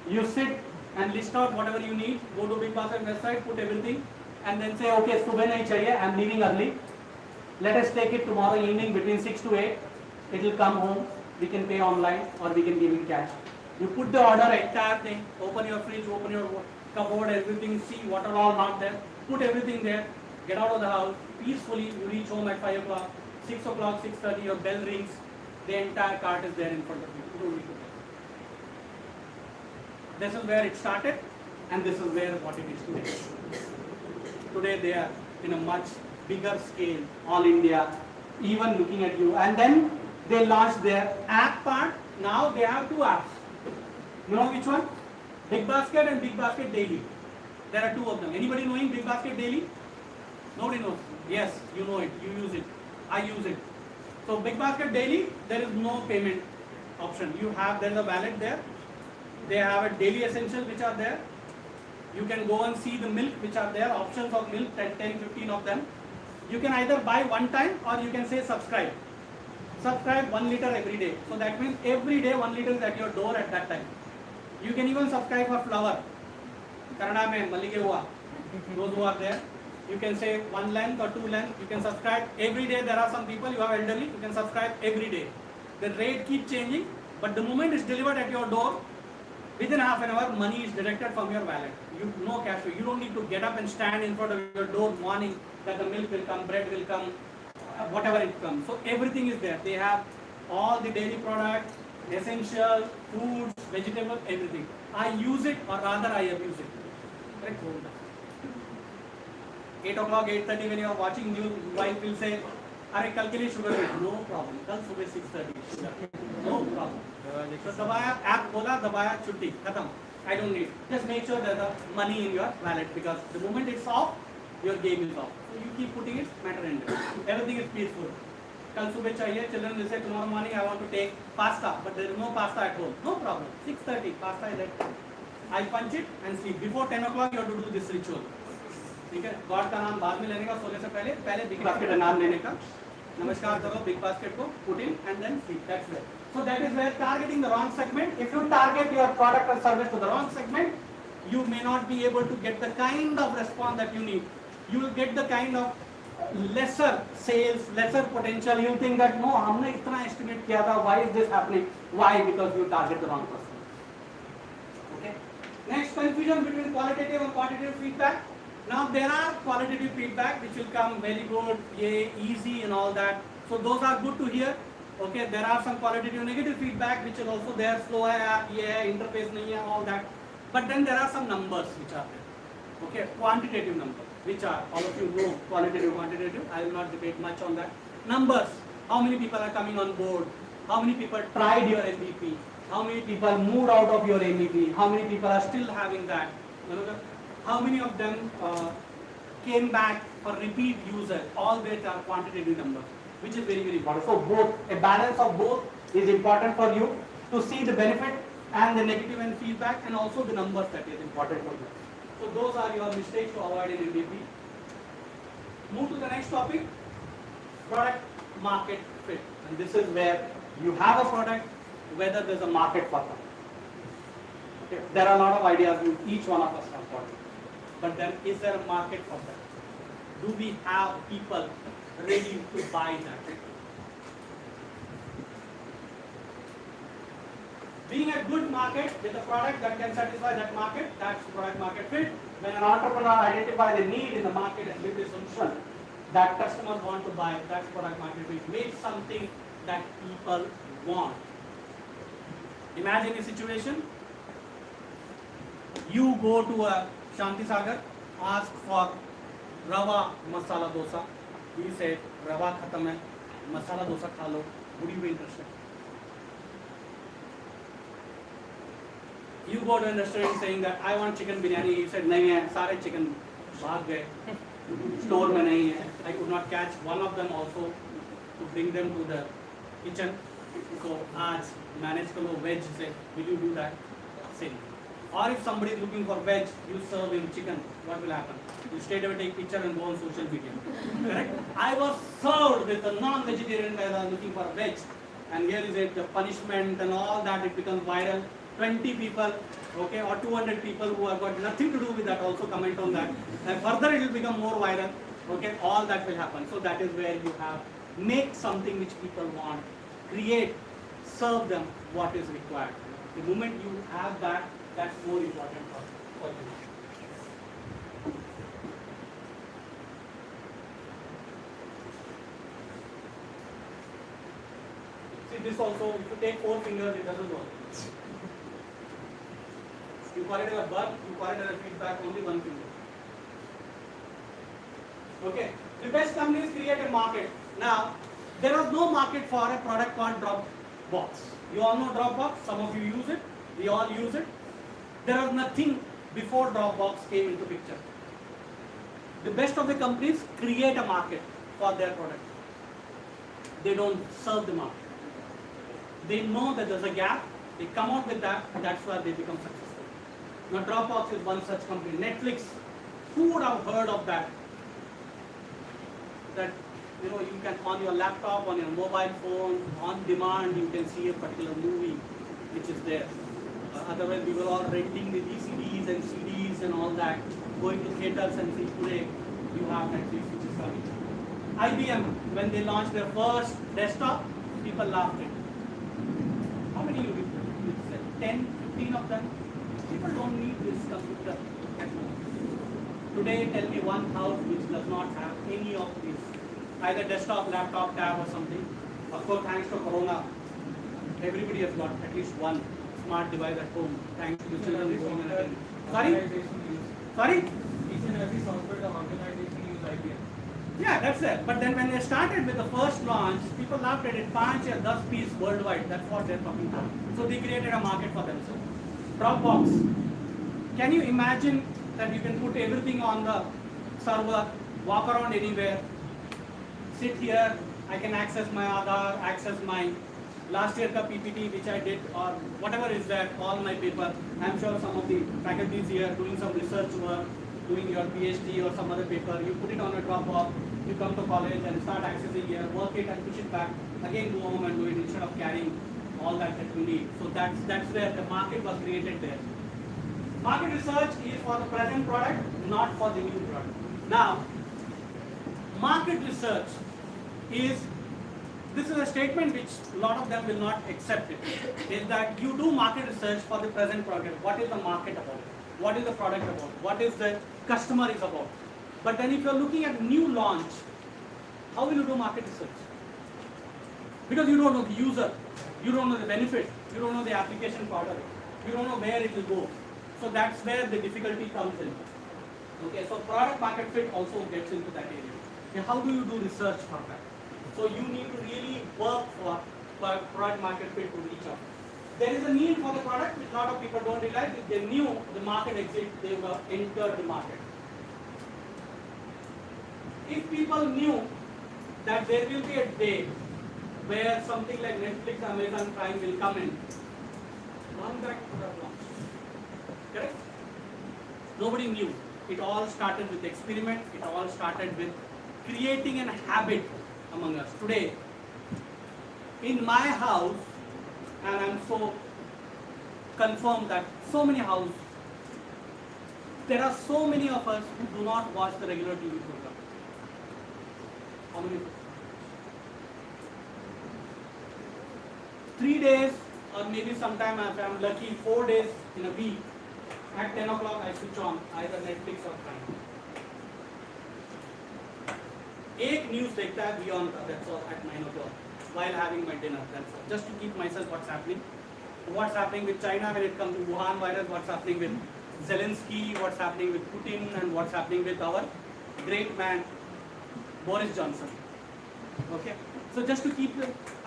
you sit and list out whatever you need, go to Big Basket website, put everything, and then say, okay, subah nahi chahiye, I'm leaving early. Let us take it tomorrow evening between 6 to 8. It will come home. We can pay online or we can give in cash. You put the order, entire thing, open your fridge, open your cupboard, everything, see what are all not there, put everything there, get out of the house, peacefully, you reach home at 5 o'clock, 6 o'clock, 6:30, your bell rings, the entire cart is there in front of you. You don't need to pay. This is where it started, and this is where what it is today. Today they are in a much bigger scale, all India, even looking at you. And then they launched their app part. Now they have two apps. You know which one? Big Basket and Big Basket Daily. There are two of them. Anybody knowing Big Basket Daily? Nobody knows. Yes, you know it. You use it. I use it. So Big Basket Daily, there is no payment option. There is a wallet there. They have a daily essentials which are there. You can go and see the milk which are there. Options of milk, 10, 15 of them. You can either buy one time or you can say subscribe. Subscribe 1 liter every day. So that means every day 1 liter is at your door at that time. You can even subscribe for flower. Kannada mein Mallige hua. Those who are there. You can say 1 length or 2 length. You can subscribe every day. There are some people, you have elderly, you can subscribe every day. The rate keeps changing, but the moment it's delivered at your door, within half an hour, money is deducted from your wallet. No cash flow. You don't need to get up and stand in front of your door morning that the milk will come, bread will come, whatever it comes. So everything is there. They have all the daily products, essential, foods, vegetables, everything. I use it, or rather I abuse it. Correct? 8 o'clock, 8:30 when you are watching news, wife will say, अरे कल के लिए sugar है, no problem. कल सुबह 6:30 sugar, no problem. So दबाया, app खोला, दबाया, छुट्टी, खत्म. I don't need. Just make sure there's a money in your wallet, because the moment it's off, your game is off. So you keep putting it, matter ended. Everything is peaceful. कल सुबह चाहिए, children will say tomorrow morning I want to take pasta, but there is no pasta at home. No problem. 6:30, pasta is at home. I punch it and sleep. Before 10 o'clock you have to do this ritual. ठीक है? God का नाम बाद में लेने का, सोने से पहले बिग बास्केट का नाम लेने का, नमस्कार करो बिग बास्केट को, put in and then sleep. That's it. So that is where targeting the wrong segment. If you target your product or service to the wrong segment, you may not be able to get the kind of response that you need. You will get the kind of lesser sales, lesser potential. You think that no, हमने इतना estimate किया था. Why is this happening? Why? Because you target the wrong person. Okay. Next, confusion between qualitative and quantitative feedback. Now there are qualitative feedback which will come very good, easy and all that. So those are good to hear. Okay, there are some qualitative negative feedback which is also there, slow hai, interface nahi hai, all that. But then there are some numbers which are there. Okay, quantitative numbers, which are, all of you know, qualitative, quantitative. I will not debate much on that. Numbers, how many people are coming on board, how many people tried your MVP, how many people moved out of your MVP, how many people are still having that, how many of them came back for repeat user, all that are quantitative numbers, which is very, very important. So both, a balance of both is important for you to see the benefit and the negative and feedback, and also the numbers that is important for you. So those are your mistakes to avoid in MVP. Move to the next topic, product market fit. And this is where you have a product, whether there's a market for them. Okay. There are a lot of ideas in each one of us have got it. But then is there a market for that? Do we have people ready to buy that? Being a good market with a product that can satisfy that market, that's product market fit. When an entrepreneur identifies the need in the market and build a solution that customers want to buy, that's product market fit. Make something that people want. Imagine a situation, you go to a Shanti Sagar, ask for Rava masala dosa. He said, Rava khatam hai, masala dosa kha lo. Would you be interested? You go to a restaurant saying that I want chicken biryani. He said, nahi hai, sare chicken bhaag gaye. Store mein nahi hai. I could not catch one of them also to bring them to the kitchen. So aaj manage karo veg se. Will you do that? Say. Or if somebody is looking for veg, you serve him chicken, what will happen? You straight away take picture and go on social media. Correct? I was served with a non-vegetarian guy that was looking for a veg. And here is it, the punishment and all that, it becomes viral. 20 people, okay, or 200 people who have got nothing to do with that also comment on that. And further it will become more viral. Okay, all that will happen. So that is where you have, make something which people want, create, serve them what is required. The moment you have that, that's more important for you. See this also, if you take 4 fingers, it doesn't work. You call it a bug, you call it a feedback, only 1 finger. Okay, the best companies create a market. Now, there is no market for a product called Dropbox. You all know Dropbox, some of you use it, we all use it. There was nothing before Dropbox came into picture. The best of the companies create a market for their product. They don't serve the market. They know that there's a gap, they come out with that, and that's why they become successful. Now Dropbox is one such company. Netflix, who would have heard of that? That you can on your laptop, on your mobile phone, on demand, you can see a particular movie which is there. Otherwise, we were all renting the DCDs and CDs and all that, going to theaters and see. Today, you have Netflix, which is coming. IBM, when they launched their first desktop, people laughed at it. How many you said 10, 15 of them? People don't need this computer at home. Today, tell me one house which does not have any of these, either desktop, laptop, tab or something. Of course, thanks to Corona, everybody has got at least one smart device at home, thanks to the children going and attending. Sorry? Each and every software the organization use IBM. Yeah, that's it. But then when they started with the first launch, people laughed at it, 5 or 10 piece worldwide. That's what they're talking about. So they created a market for themselves. Dropbox. Can you imagine that you can put everything on the server, walk around anywhere, sit here, I can access my Aadhaar, access my last year ka PPT which I did, or whatever is that, all my paper. I'm sure some of the faculties here doing some research work, doing your PhD or some other paper, you put it on a Dropbox, you come to college and start accessing here, work it and push it back, again go home and do it instead of carrying all that you need. So that's where the market was created there. Market research is for the present product, not for the new product. Now, market research is, this is a statement which a lot of them will not accept it, is that you do market research for the present product. What is the market about? What is the product about? What is the customer is about? But then if you're looking at new launch, how will you do market research? Because you don't know the user, you don't know the benefit, you don't know the application product, you don't know where it will go. So that's where the difficulty comes in. Okay, so product market fit also gets into that area. Okay, how do you do research for that? So you need to really work for product market fit to reach out. There is a need for the product which a lot of people don't realize. If they knew the market exists, they will enter the market. if people knew that there will be a day where something like Netflix, Amazon Prime will come in, long back would have launched. Correct? Nobody knew. It all started with experiment. It all started with creating a habit among us. Today, in my house, and I'm so confirmed that so many houses, there are so many of us who do not watch the regular TV program. How many? 3 days, or maybe sometime if I'm lucky, 4 days in a week, at 10 o'clock I switch on either Netflix or Prime. एक news देखता है beyond that's all at 9 o'clock while having my dinner, that's all, just to keep myself what's happening with China when it comes to Wuhan virus, what's happening with Zelensky, what's happening with Putin, and what's happening with our great man Boris Johnson. Okay, so just to keep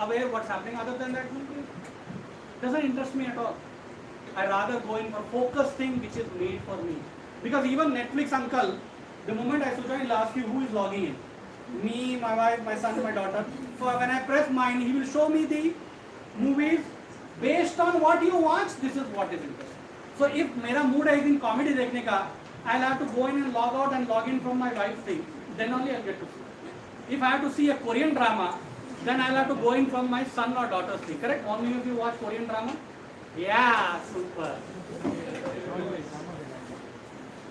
aware what's happening. Other than that, doesn't interest me at all. I rather go in for focused thing which is made for me. Because even Netflix uncle, the moment I switch on, he'll ask you who is logging in. Me, my wife, my son, my daughter. So when I press mine, he will show me the movies based on what you watch. This is what is interesting. So if मेरा mood है एक दिन comedy देखने का, I'll have to go in and log out and log in from my wife's thing. Then only I'll get to see. If I have to see a Korean drama, then I'll have to go in from my son or daughter's thing. Correct? Only if you watch Korean drama. Yeah, super.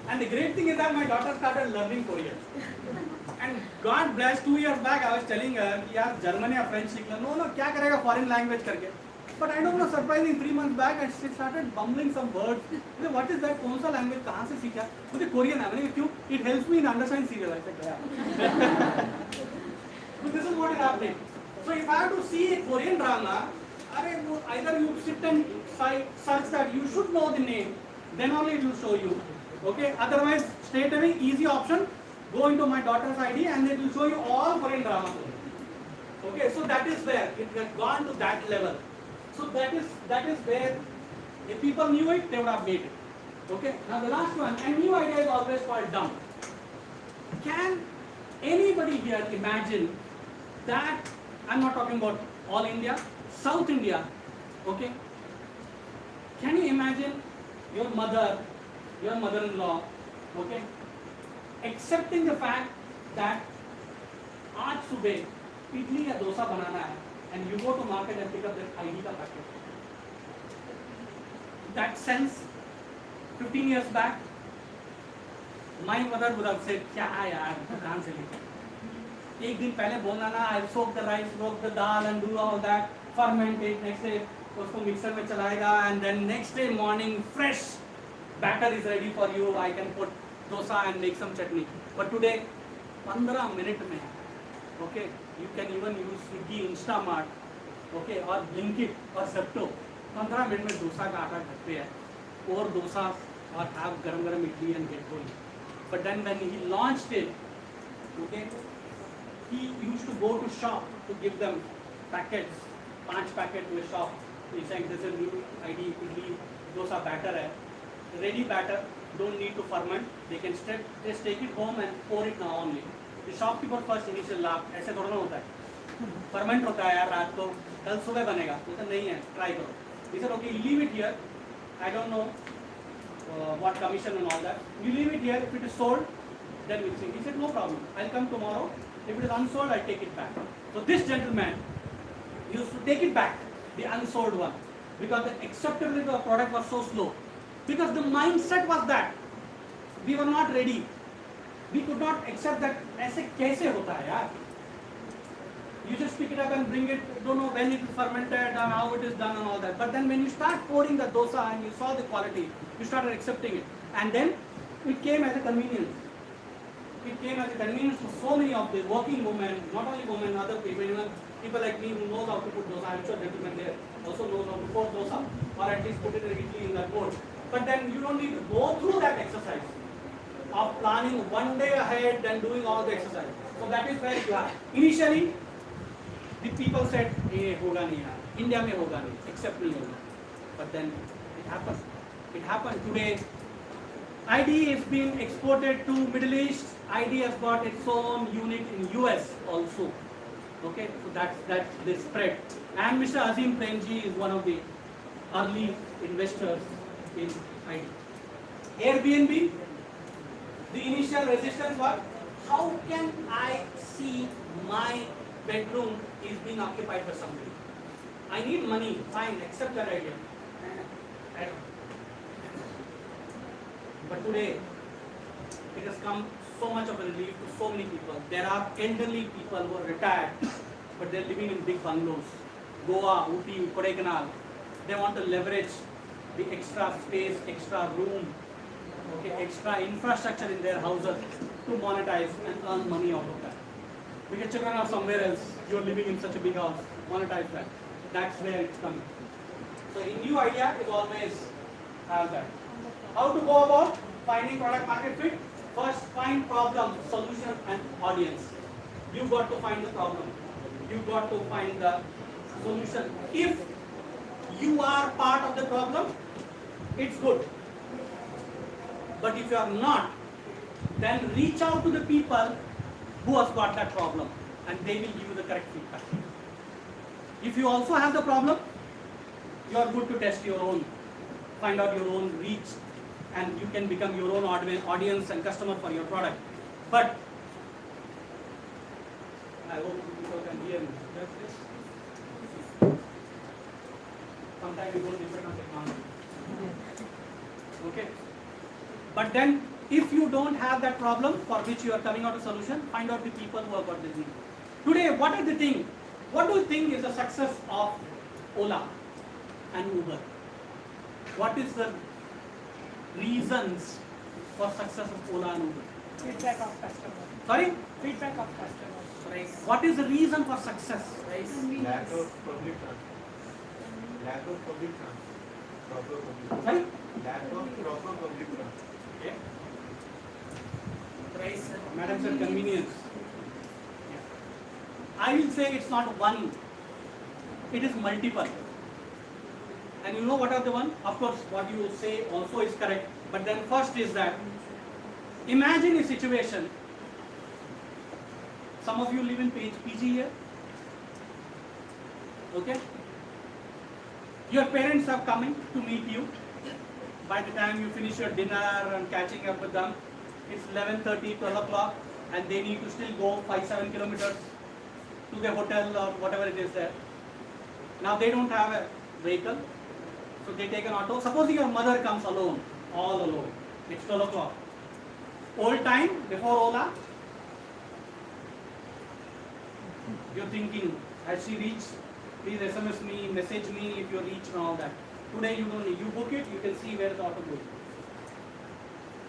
And the great thing is that my daughter started learning Korean. And God bless, 2 years back I was telling her, यार German या French सीख लो. No, क्या करेगा foreign language करके? But I don't know, surprising 3 months back, and she started bumbling some words. What is that? कौन सा language? कहाँ से सीखा? मुझे Korean है. मैंने क्यों? It helps me in understanding serial. I said, yeah. So this is what is happening. So if I have to see a Korean drama, either you sit and search that, you should know the name, then only it will show you. Okay. Otherwise, straight away, easy option. Go into my daughter's ID and it will show you all Korean dramas. Okay, so that is where it has gone to that level. So that is where if people knew it, they would have made it. Okay. Now the last one, a new idea is always called dumb. Can anybody here imagine that? I'm not talking about all India, South India. Okay. Can you imagine your mother-in-law, okay, accepting the fact that आज सुबह इडली या डोसा बनाना है, and you go to market and pick up that ID का packet. That sense, 15 years back, my mother would have said, क्या यार दुकान से लेकर. एक दिन पहले बोलना ना, I'll soak the rice, soak the dal and do all that, ferment it, next day उसको mixer में चलाएगा, and then next day morning fresh batter is ready for you. I can put dosa and make some chutney. But today, 15 minutes में, okay, you can even use Swiggy, Instamart, okay, or Blinkit or Zappos. 15 minutes में डोसा का आटा घर पे है, और डोसा और have गरम idli and get going. But then when he launched it, okay, he used to go to shop to give them packets, 5 packets to a shop. He's saying this is new ID idli dosa batter hai, ready batter, don't need to ferment. They can just take it home and pour it now only. The shopkeeper first initial laugh, ऐसे थोड़ा ना होता है. Ferment होता है यार रात को, कल सुबह बनेगा. बोलता नहीं है, try करो. He said okay, you leave it here. I don't know what commission and all that. You leave it here. If it is sold, then we'll see. He said no problem. I'll come tomorrow. If it is unsold, I'll take it back. So this gentleman used to take it back, the unsold one, because the acceptability of the product was so slow. Because the mindset was that we were not ready. We could not accept that ऐसे कैसे होता है यार? You just pick it up and bring it, don't know when it is fermented, how it is done and all that. But then when you start pouring the dosa and you saw the quality, you started accepting it. And then it came as a convenience. It came as a convenience for so many of the working women, not only women, other people, even people like me who knows how to put dosa. I'm sure gentlemen there also knows how to pour dosa, or at least put it in the bowl. But then you don't need to go through that exercise of planning one day ahead and doing all the exercise. So that is where you are. Initially, the people said, "ये होगा नहीं यार, India में होगा नहीं, except नहीं होगा." But then it happened. It happened today. ID is being exported to Middle East, ID has got its own unit in US also. Okay, so that's the spread. And Mr. Azim Premji is one of the early investors in ID. Airbnb, the initial resistance was, how can I see my bedroom is being occupied by somebody? I need money, fine, accept that idea. But today, it has come so much of a relief to so many people. There are elderly people who are retired, but they're living in big bungalows. Goa, Uti, Kodaikanal. They want to leverage the extra space, extra room, okay, extra infrastructure in their houses to monetize and earn money out of that. Because children are somewhere else, you're living in such a big house, monetize that. That's where it's coming. So a new idea is always have that. How to go about finding product market fit? First, find problem, solution, and audience. You've got to find the problem. You've got to find the solution. If you are part of the problem, it's good. But if you are not, then reach out to the people who has got that problem, and they will give you the correct feedback. If you also have the problem, you are good to test your own, find out your own reach, and you can become your own audience and customer for your product. But I hope people can hear me. Sometimes we don't depend on technology. Okay? But then, if you don't have that problem for which you are coming out a solution, find out the people who have got this need. Today, what are the things? What do you think is the success of Ola and Uber? What is the reasons for success of Ola and Uber? Feedback of customers. Sorry? Feedback of customers. Price. What is the reason for success? Price. Lack of public transport. Lack of public transport. Proper public. Sorry? Lack of proper public transport. Okay. Price. Madam said convenience. I will say it's not one, it is multiple. And you know what are the one? Of course, what you say also is correct. But then first is that, imagine a situation, some of you live in PG here. Okay? Your parents are coming to meet you. By the time you finish your dinner and catching up with them, it's 11:30, 12 o'clock, and they need to still go 5-7 kilometers to the hotel or whatever it is there. Now they don't have a vehicle, so they take an auto. Suppose your mother comes alone, all alone. It's 12 o'clock. Old time, before Ola, you're thinking, has she reached? Please SMS me, message me if you reach and all that. Today you don't need, you book it, you can see where the auto goes.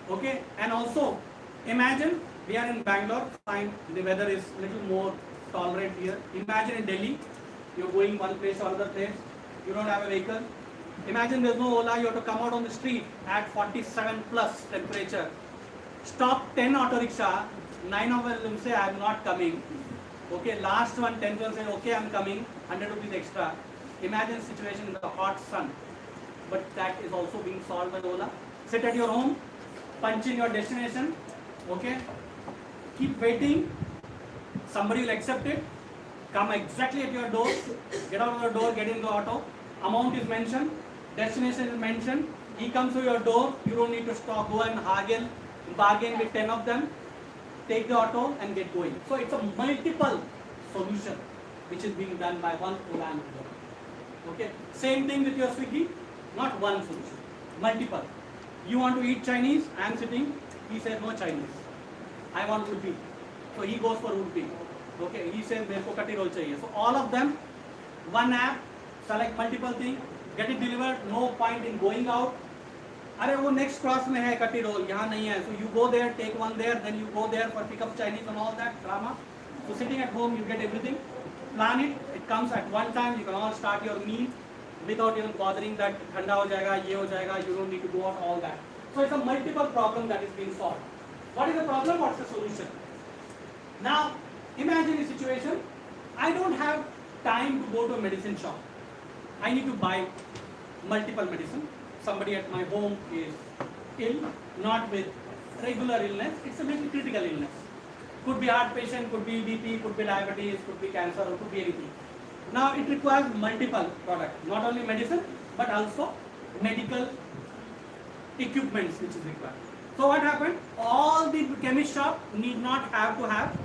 Okay, and also imagine we are in Bangalore, fine, the weather is little more tolerant here. Imagine in Delhi, you're going one place or other place, you don't have a vehicle. Imagine there's no Ola, you have to come out on the street at 47 plus temperature. Stop 10 auto rickshaw, 9 of them say I am not coming. Okay, last one 10 will say okay I am coming, 100 rupees extra. Imagine situation in the hot sun. But that is also being solved by Ola. Sit at your home, punch in your destination, okay? Keep waiting, somebody will accept it, come exactly at your door, get out of your door, get in the auto, amount is mentioned, destination is mentioned, he comes to your door, you don't need to stop, go and bargain with 10 of them, take the auto and get going. So it's a multiple solution which is being done by one Ola and Uber. Okay, same thing with your Swiggy, not one solution, multiple. You want to eat Chinese, I am sitting, he said no Chinese, I want Urpi, so he goes for Urpi. Okay, he says मेरे को कटी role चाहिए. So all of them, one app, select multiple things, get it delivered, no point in going out. अरे वो next cross में है कटी role, यहाँ नहीं है. So you go there, take one there, then you go there for pick up Chinese and all that drama. So sitting at home, you get everything. Plan it, it comes at one time, you can all start your meal without even bothering that ठंडा हो जाएगा, ये हो जाएगा, you don't need to go out, all that. So it's a multiple problem that is being solved. What is the problem? What's the solution? Now, imagine a situation, I don't have time to go to a medicine shop. I need to buy multiple medicine. Somebody at my home is ill, not with regular illness, it's a little critical illness. Could be heart patient, could be BP, could be diabetes, could be cancer, or could be anything. Now it requires multiple products, not only medicine, but also medical equipments which is required. So what happened? All the chemist shop need not have to have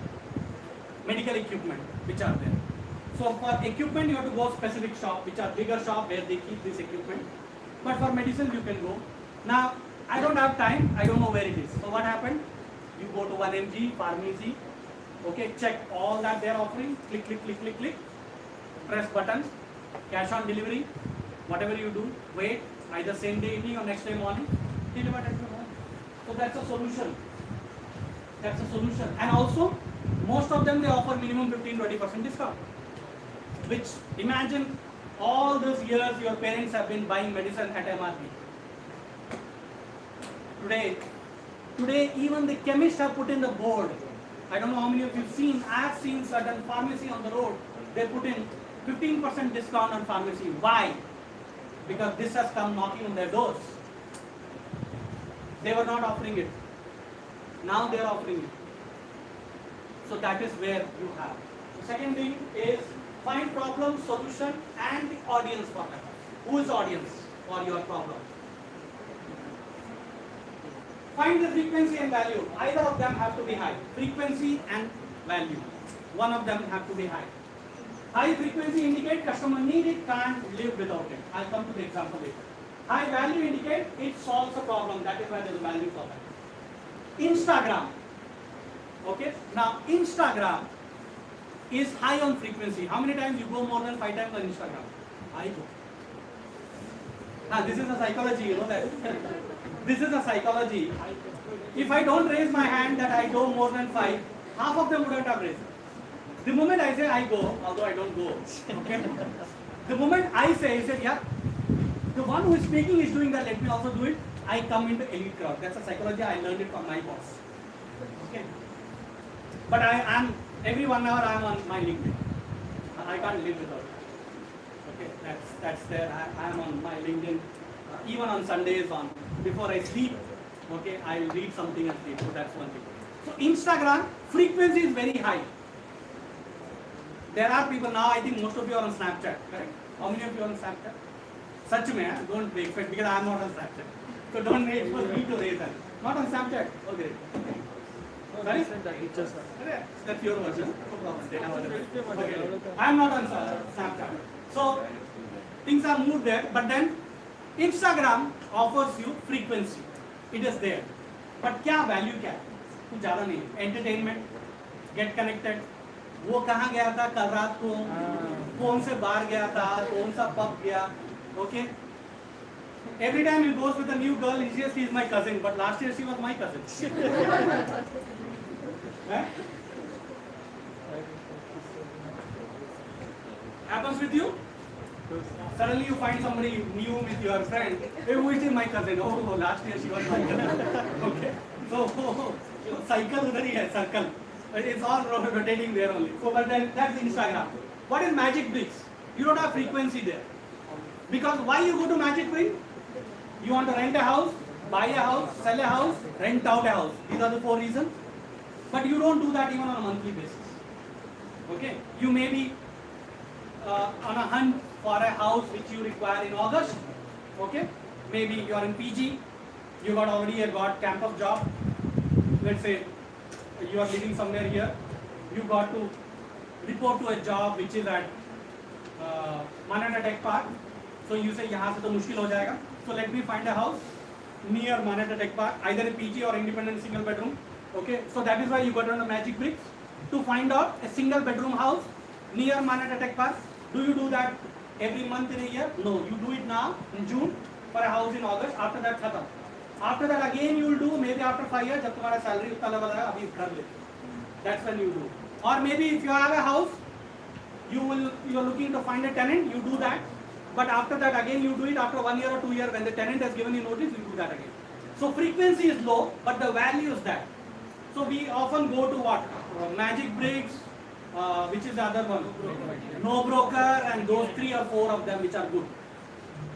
medical equipment which are there. So for equipment you have to go specific shop, which are bigger shop where they keep this equipment. But for medicine you can go. Now I don't have time, I don't know where it is. So what happened? You go to 1mg pharmacy, okay, check all that they are offering, click, click, click, click, click, press buttons, cash on delivery, whatever you do, wait, either same day evening or next day morning, deliver at your home. So that's a solution. That's a solution. And also, most of them they offer minimum 15-20% discount. Which, imagine all those years your parents have been buying medicine at MRP. Today even the chemists have put in the board. I don't know how many of you have seen. I have seen certain pharmacy on the road. They put in 15% discount on pharmacy. Why? Because this has come knocking on their doors. They were not offering it. Now they are offering it. So that is where you have. The second thing is find problem, solution, and the audience for that. Who is audience for your problem? Find the frequency and value. Either of them have to be high. Frequency and value. One of them have to be high. High frequency indicate customer need it, can't live without it. I'll come to the example later. High value indicate it solves a problem. That is why there is value for that. Instagram. Okay. Now Instagram is high on frequency. How many times you go more than 5 times on Instagram? I go. Now this is a psychology, you know that. This is a psychology. If I don't raise my hand that I go more than 5, half of them wouldn't have raised. The moment I say I go, although I don't go, okay? The moment I say, yeah, the one who is speaking is doing that, let me also do it, I come into elite crowd. That's a psychology, I learned it from my boss. Okay? But I am, every 1 hour I am on my LinkedIn. I can't live without it. Okay, that's there. I am on my LinkedIn. Even on Sundays, before I sleep, okay, I will read something and sleep. So that's one thing. So Instagram frequency is very high. There are people now. I think most of you are on Snapchat, correct? How many of you are on Snapchat? Such mein, don't break it because I am not on Snapchat. So don't wait for me to raise that. Not on Snapchat. Okay. Sorry? That's your version. Okay. I am not on Snapchat. So things are moved there, but then Instagram offers you frequency. It is there. But क्या value क्या है? कुछ ज़्यादा नहीं. Entertainment, get connected. वो कहाँ गया था कल रात को? कौन से बार गया था? कौन सा pub गया? Okay. Every time he goes with a new girl, he says she is my cousin. But last year she was my cousin. Happens with you? Suddenly you find somebody new with your friend. Hey, who is my cousin? Oh, last year she was my cousin. Okay. So cycle udhar hi hai, circle. It's all rotating there only. So, but then that's Instagram. What is Magic Bricks? You don't have frequency there. Because why you go to Magic Brick? You want to rent a house, buy a house, sell a house, rent out a house. These are the 4 reasons. But you don't do that even on a monthly basis. Okay? You may be on a hunt for a house which you require in August. Okay? Maybe you are in PG. You got already got campus job. Let's say you are living somewhere here. You got to report to a job which is at Manhattan Tech Park. So you say, यहाँ से तो मुश्किल हो जाएगा. So let me find a house near Manhattan Tech Park, either a PG or independent single bedroom. Okay, so that is why you got on the Magic Bricks to find out a single bedroom house near Manhattan Tech Park. Do you do that every month in a year? No, you do it now in June for a house in August. After that, khatam. After that again you will do maybe after 5 years. जब तुम्हारा salary उतना level है अभी कर ले. That's when you do. Or maybe if you have a house, you are looking to find a tenant. You do that. But after that again you do it after 1 year or 2 years when the tenant has given you notice. You do that again. So frequency is low, but the value is that. So we often go to what? Magic Bricks, which is the other one? No Broker, and those 3 or 4 of them which are good.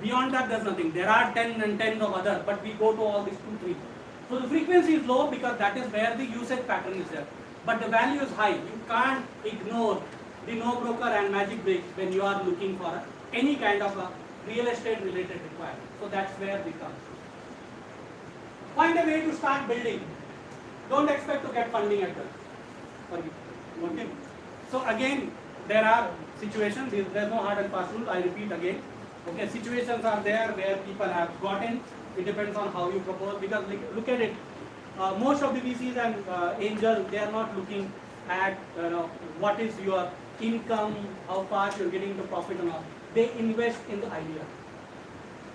Beyond that, there's nothing. There are 10 and 10 of others, but we go to all these 2, 3. So the frequency is low because that is where the usage pattern is there. But the value is high. You can't ignore the no broker and magic breaks when you are looking for any kind of a real estate related requirement. So that's where we come. Find a way to start building. Don't expect to get funding at all. Okay. So again, there are situations, there is no hard and fast rule, I repeat again. Okay, situations are there where people have gotten, it depends on how you propose, because look at it, most of the VCs and angels, they are not looking at what is your income, how fast you are getting the profit and all. They invest in the idea.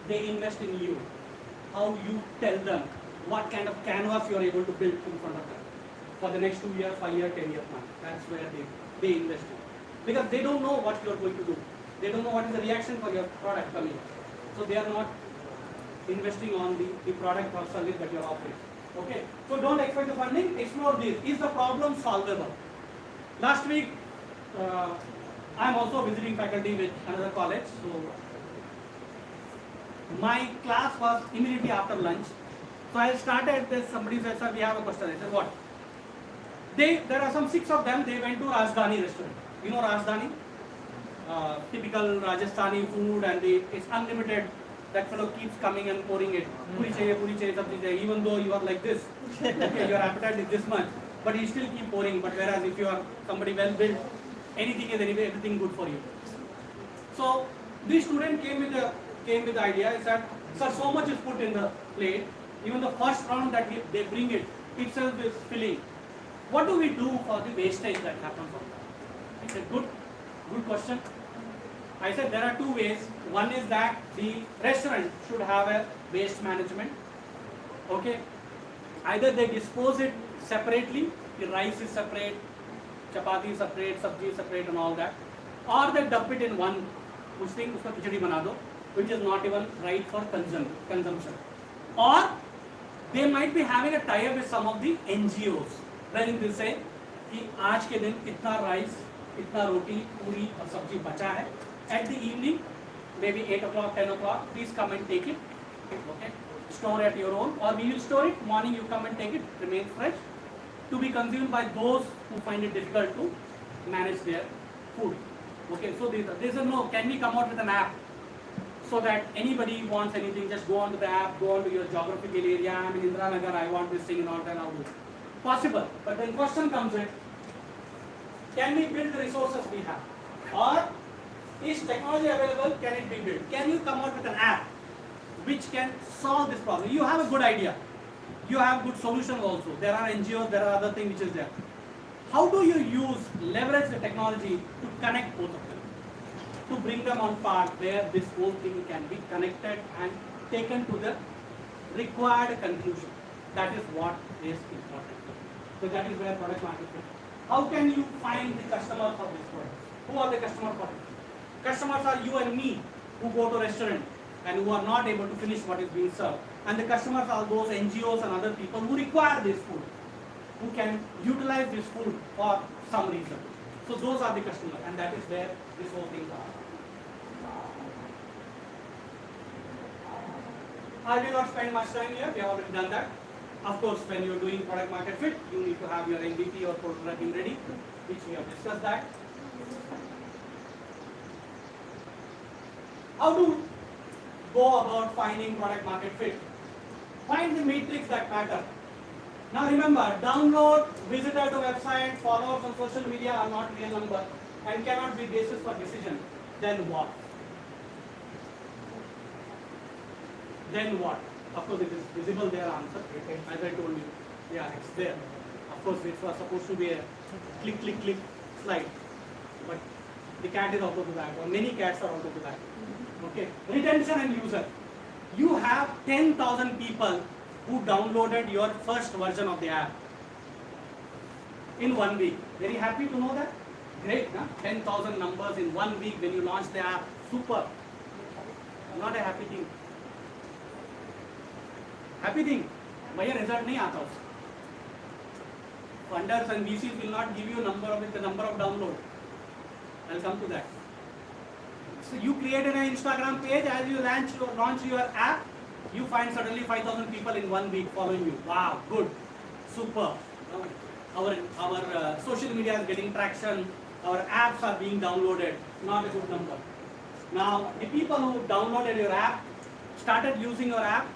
They invest in you. How you tell them what kind of canvas you are able to build in front of them for the next 2 years, 5 years, 10 years plan. That's where they invest in. Because they don't know what you are going to do. They don't know what is the reaction for your product coming. So they are not investing on the product or service that you are offering. Okay. So don't expect the funding. Explore this. Is the problem solvable? Last week, I am also visiting faculty with another college. So my class was immediately after lunch. So I started this. Somebody said, "Sir, we have a question." I said, "What?" There are some 6 of them. They went to Rajdhani restaurant. You know Rajdhani? Typical Rajasthani food, and it's unlimited. That fellow keeps coming and pouring it. Puri chahiye, sabji chahiye. Even though you are like this, okay, your appetite is this much, but you still keep pouring. But whereas if you are somebody well built, anything is anyway, everything good for you. So this student came with the idea. He said, "Sir, so much is put in the plate. Even the first round that they bring it itself is filling. What do we do for the wastage that happens on that?" I said, good question. I said there are 2 ways. One is that the restaurant should have a waste management. Okay. Either they dispose it separately, the rice is separate, chapati separate, sabji separate and all that. Or they dump it in one thing, uska khichdi bana do, which is not even right for consumption. Or they might be having a tie-up with some of the NGOs, wherein they say कि आज के दिन इतना rice, इतना रोटी, पूरी और सब्जी बचा है. At the evening, maybe 8 o'clock, 10 o'clock, please come and take it. Okay, store at your own, or we will store it. Morning you come and take it, remains fresh, to be consumed by those who find it difficult to manage their food. Okay, so there's a no. Can we come out with an app so that anybody who wants anything, just go onto the app, go onto your geographical area. I'm in Indira Nagar, I want this thing and all that. I'll do it. Possible, but then question comes in: can we build the resources we have, or is technology available? Can it be built? Can you come out with an app which can solve this problem? You have a good idea. You have good solutions also. There are NGOs, there are other things which is there. How do you leverage the technology to connect both of them? To bring them on par where this whole thing can be connected and taken to the required conclusion. That is what is important. So that is where product market fit. How can you find the customer for this product? Who are the customer for it? Customers are you and me who go to restaurant and who are not able to finish what is being served. And the customers are those NGOs and other people who require this food, who can utilize this food for some reason. So those are the customers, and that is where this whole thing comes. I will not spend much time here, we have already done that. Of course, when you are doing product market fit, you need to have your MVP or prototyping ready, which we have discussed that. How to go about finding product market fit? Find the matrix that matter. Now remember, download, visitor to website, followers on social media are not real number and cannot be basis for decision. Then what? Then what? Of course, it is visible there answer, as I told you. Yeah, it's there. Of course, it was supposed to be a click, click, click slide. But the cat is out of the bag, or many cats are out of the bag. Okay. Retention and user. You have 10,000 people who downloaded your first version of the app in 1 week. Very happy to know that? Great, huh? 10,000 numbers in 1 week when you launch the app. Super. Not a happy thing. Happy thing, भैया result नहीं आता उसका. Funders and VCs will not give you a number with the number of download. I'll come to that. So you created an Instagram page as you launch your app. You find suddenly 5,000 people in 1 week following you. Wow, good, super. Our social media is getting traction. Our apps are being downloaded. Not a good number. Now, the people who downloaded your app, started using your app,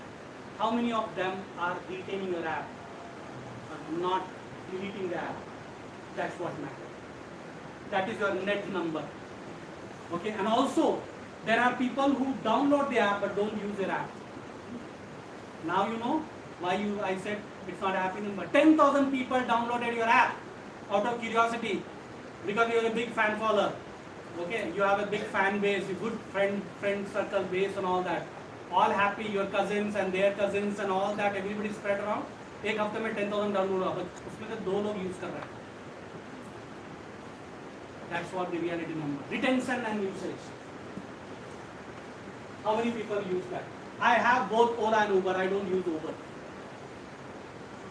how many of them are retaining your app? Are not deleting the app. That's what matters. That is your net number. Okay, and also there are people who download the app but don't use their app. Now you know why I said it's not happening. But 10,000 people downloaded your app out of curiosity because you're a big fan follower. Okay, you have a big fan base, a good friend circle base and all that. All happy, your cousins and their cousins and all that, everybody spread around. एक हफ्ते में 10,000 download हुआ, बस उसमें से 2 लोग use कर रहे हैं. That's what the reality number. Retention and usage. How many people use that? I have both Ola and Uber. I don't use Uber.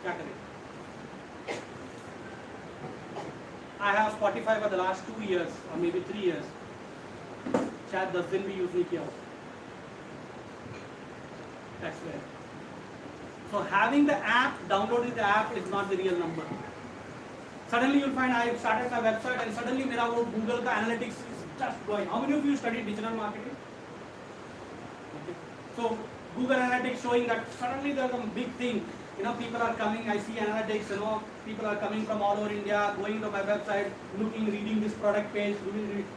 क्या करें? I have Spotify for the last 2 years or maybe 3 years. शायद 10 दिन भी use नहीं किया हो. That's where. So having the app, downloading the app is not the real number. Suddenly you'll find I started my website and suddenly मेरा वो Google का analytics is just going. How many of you studied digital marketing? Okay. So Google analytics showing that suddenly there's a big thing. You know, people are coming. I see analytics. You know, people are coming from all over India, going to my website, looking, reading this product page,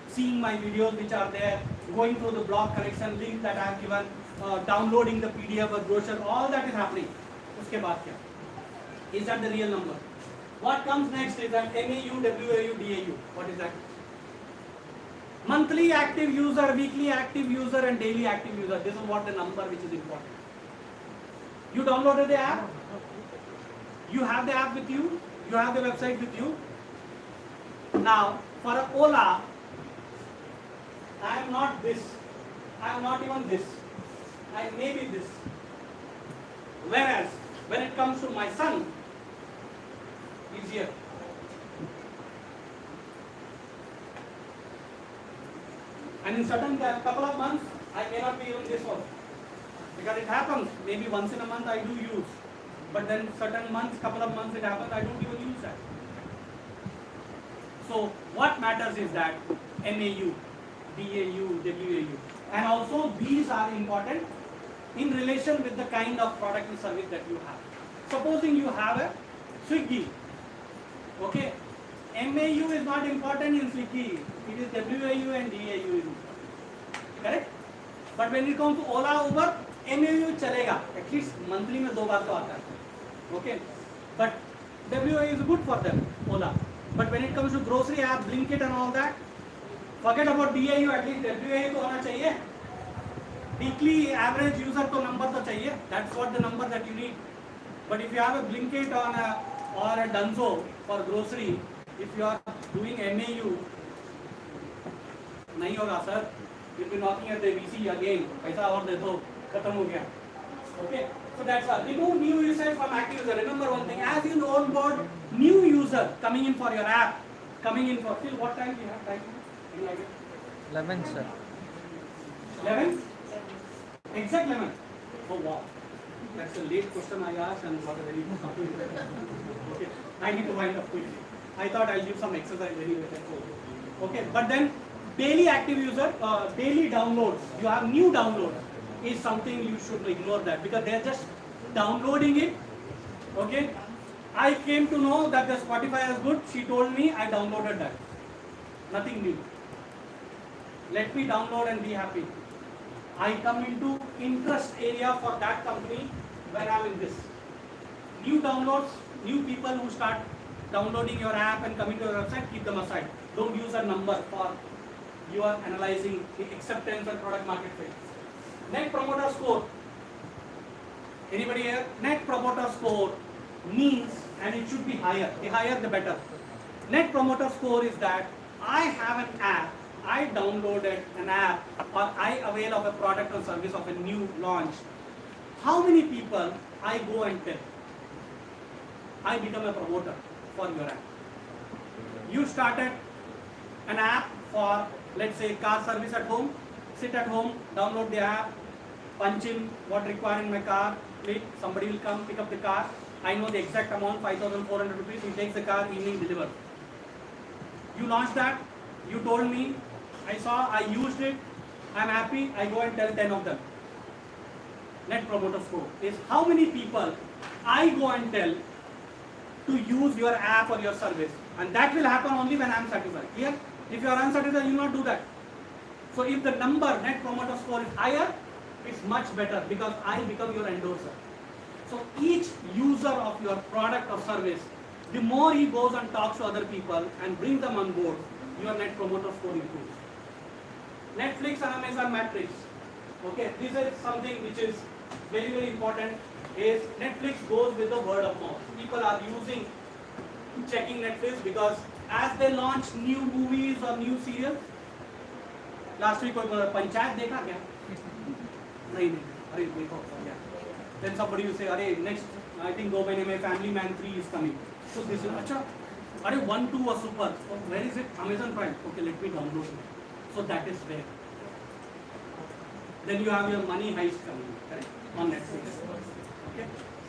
seeing my videos which are there, going through the blog connection link that I have given, downloading the PDF or brochure. All that is happening. उसके बाद क्या? Is that the real number? What comes next is that MAU, WAU, DAU. What is that? Monthly active user, weekly active user, and daily active user. This is what the number which is important. You downloaded the app. You have the app with you. You have the website with you. Now, for a Ola, I am not this. I am not even this. I may be this. Whereas, when it comes to my son, he's here. And in certain couple of months, I may not be even this one. Because it happens, maybe once in a month I do use. But then certain months, couple of months it happens, I don't even use that. So what matters is that MAU, DAU, WAU. And also these are important in relation with the kind of product and service that you have. Supposing you have a Swiggy. Okay, MAU is not important in Swiggy. It is WAU and DAU is important. Correct? But when it comes to Ola, Uber, MAU chalega. At least monthly में 2 बार तो आता है. Okay, but WAU is good for them, Ola. But when it comes to grocery app, Blinkit and all that, forget about DAU. At least WAU तो होना चाहिए. Weekly average user तो number तो चाहिए. That's what the number that you need. But if you have a Blinkit or a Dunzo for grocery, if you are doing MAU, नहीं होगा sir. You'll be knocking at the VC again. पैसा और दे दो, खत्म हो गया. Okay, so that's all. Remove new user from active user. Remember one thing: as you onboard new user coming in for your app, coming in for till what time do you have time? Any idea? 11, sir. 11? Exact 11. Oh wow. That's a late question I asked and what a very good topic. Okay, I need to wind up quickly. I thought I'll give some exercise anyway. Okay, but then daily active user, daily downloads. You have new downloads is something you should ignore that because they are just downloading it. Okay, I came to know that the Spotify is good. She told me, I downloaded that. Nothing new. Let me download and be happy. I come into interest area for that company when I'm in this. New downloads, new people who start downloading your app and coming to your website, keep them aside. Don't use a number for you are analyzing the acceptance and product market fit. Net promoter score. Anybody here? Net promoter score means, and it should be higher. The higher the better. Net promoter score is that I have an app, I downloaded an app, or I avail of a product or service of a new launch. How many people I go and tell? I become a promoter for your app. You started an app for, let's say, car service at home. Sit at home, download the app, punch in what required in my car, click, somebody will come pick up the car. I know the exact amount, 5,400 rupees. He takes the car, evening delivered. You launched that. You told me. I saw. I used it. I'm happy. I go and tell 10 of them. Net Promoter Score is how many people I go and tell to use your app or your service, and that will happen only when I'm satisfied. Clear? If you are unsatisfied, you will not do that. So if the number Net Promoter Score is higher, it's much better because I become your endorser. So each user of your product or service, the more he goes and talks to other people and brings them on board, your Net Promoter Score improves. Netflix and Amazon matrix. Okay, this is something which is very, very important. Is Netflix goes with the word of mouth. People are using, checking Netflix because as they launch new movies or new serials. Last week कोई पंचायत देखा क्या? नहीं, अरे देखो क्या? Then somebody will say, अरे next, I think 2 महीने में Family Man 3 is coming. So this is अच्छा, अरे 1, 2 was super. Oh, where is it? Amazon Prime. Okay, let me download it. So that is where. Then you have your money heist coming, correct? On Netflix. Okay.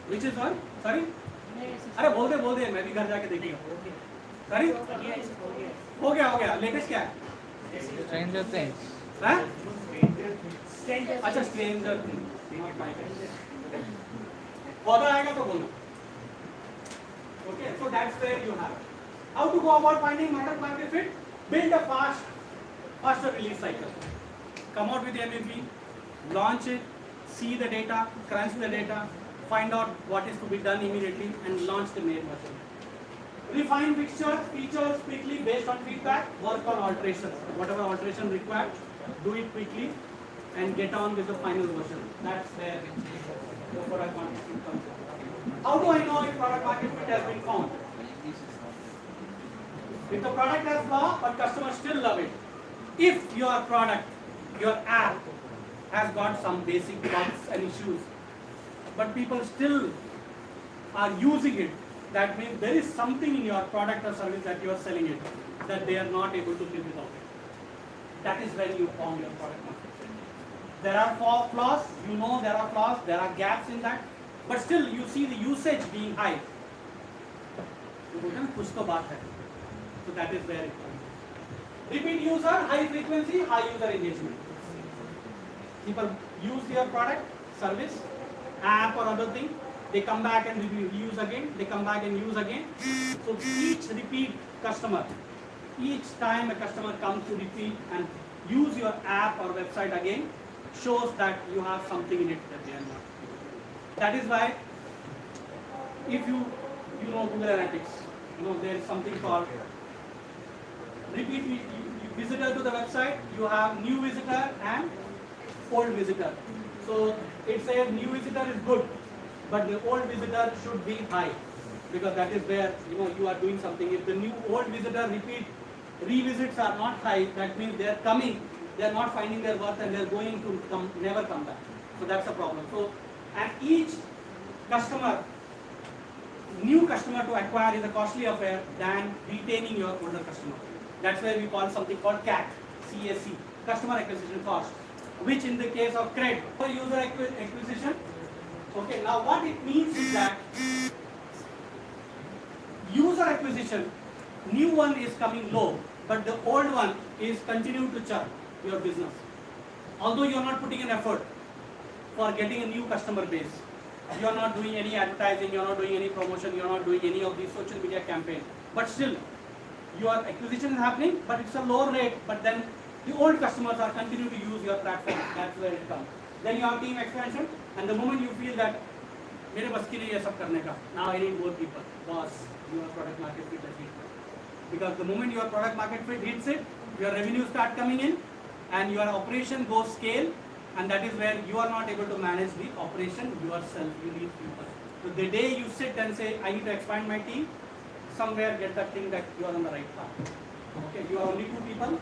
Which is one? Sorry? अरे बोल दे मैं भी घर जाके देखूंगा. Sorry? हो गया. Latest क्या है? Stranger Things. हाँ? Stranger. अच्छा Stranger Things. पौधा आएगा तो बोलना. Okay, so that's where you have. How to go about finding market fit? Build a faster release cycle. Come out with the MVP, launch it, see the data, crunch the data, find out what is to be done immediately, and launch the main version. Refine features quickly based on feedback. Work on alterations. Whatever alteration required, do it quickly, and get on with the final version. That's where the product market fit comes in. How do I know if product market fit has been found? If the product has flaw, but customers still love it. If your product, your app has got some basic bugs and issues, but people still are using it, that means there is something in your product or service that you are selling it that they are not able to live without it. That is when you found your product market fit. There are flaws, you know there are flaws, there are gaps in that, but still you see the usage being high. So that is where it comes. Repeat user, high frequency, high user engagement. People use your product, service, app or other thing, they come back and use again, they come back and use again. So each repeat customer, each time a customer comes to repeat and use your app or website again, shows that you have something in it that they are not. That is why if you know Google Analytics, there is something called repeat visitor to the website, you have new visitor and old visitor. So it says new visitor is good, but the old visitor should be high, because that is where you are doing something. If the old visitor revisits are not high, that means they are coming, they are not finding their worth, and they are going to never come back. So that's a problem. So, and each customer, new customer to acquire is a costly affair than retaining your older customer. That's where we call something called CAC, CAC, customer acquisition cost, which in the case of credit for user acquisition. Okay, now what it means is that user acquisition, new one is coming low, but the old one is continuing to churn your business. Although you are not putting an effort for getting a new customer base, you are not doing any advertising, you are not doing any promotion, you are not doing any of these social media campaigns, but still your acquisition is happening, but it's a lower rate, but then the old customers are continuing to use your platform. That's where it comes. Then you have team expansion, and the moment you feel that मेरे बस की नहीं है सब करने का, now I need more people. Boss, your product market fit has hit. Because the moment your product market fit hits it, your revenue start coming in, and your operation goes scale, and that is where you are not able to manage the operation yourself. You need people. So the day you sit and say, I need to expand my team, somewhere get that thing that you are on the right path. Okay, you are only 2 people.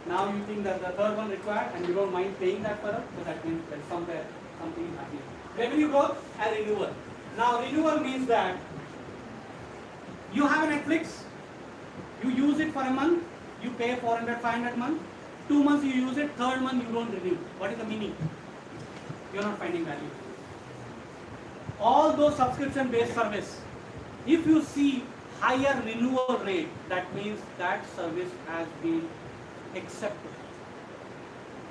Now you think that the third one required, and you don't mind paying that for it, so that means that somewhere something is happening. Revenue growth and renewal. Now renewal means that you have a Netflix, you use it for a month, you pay 400, 500 a month, 2 months you use it, third month you don't renew. What is the meaning? you're not finding value. All those subscription based service, if you see higher renewal rate, that means that service has been accepted.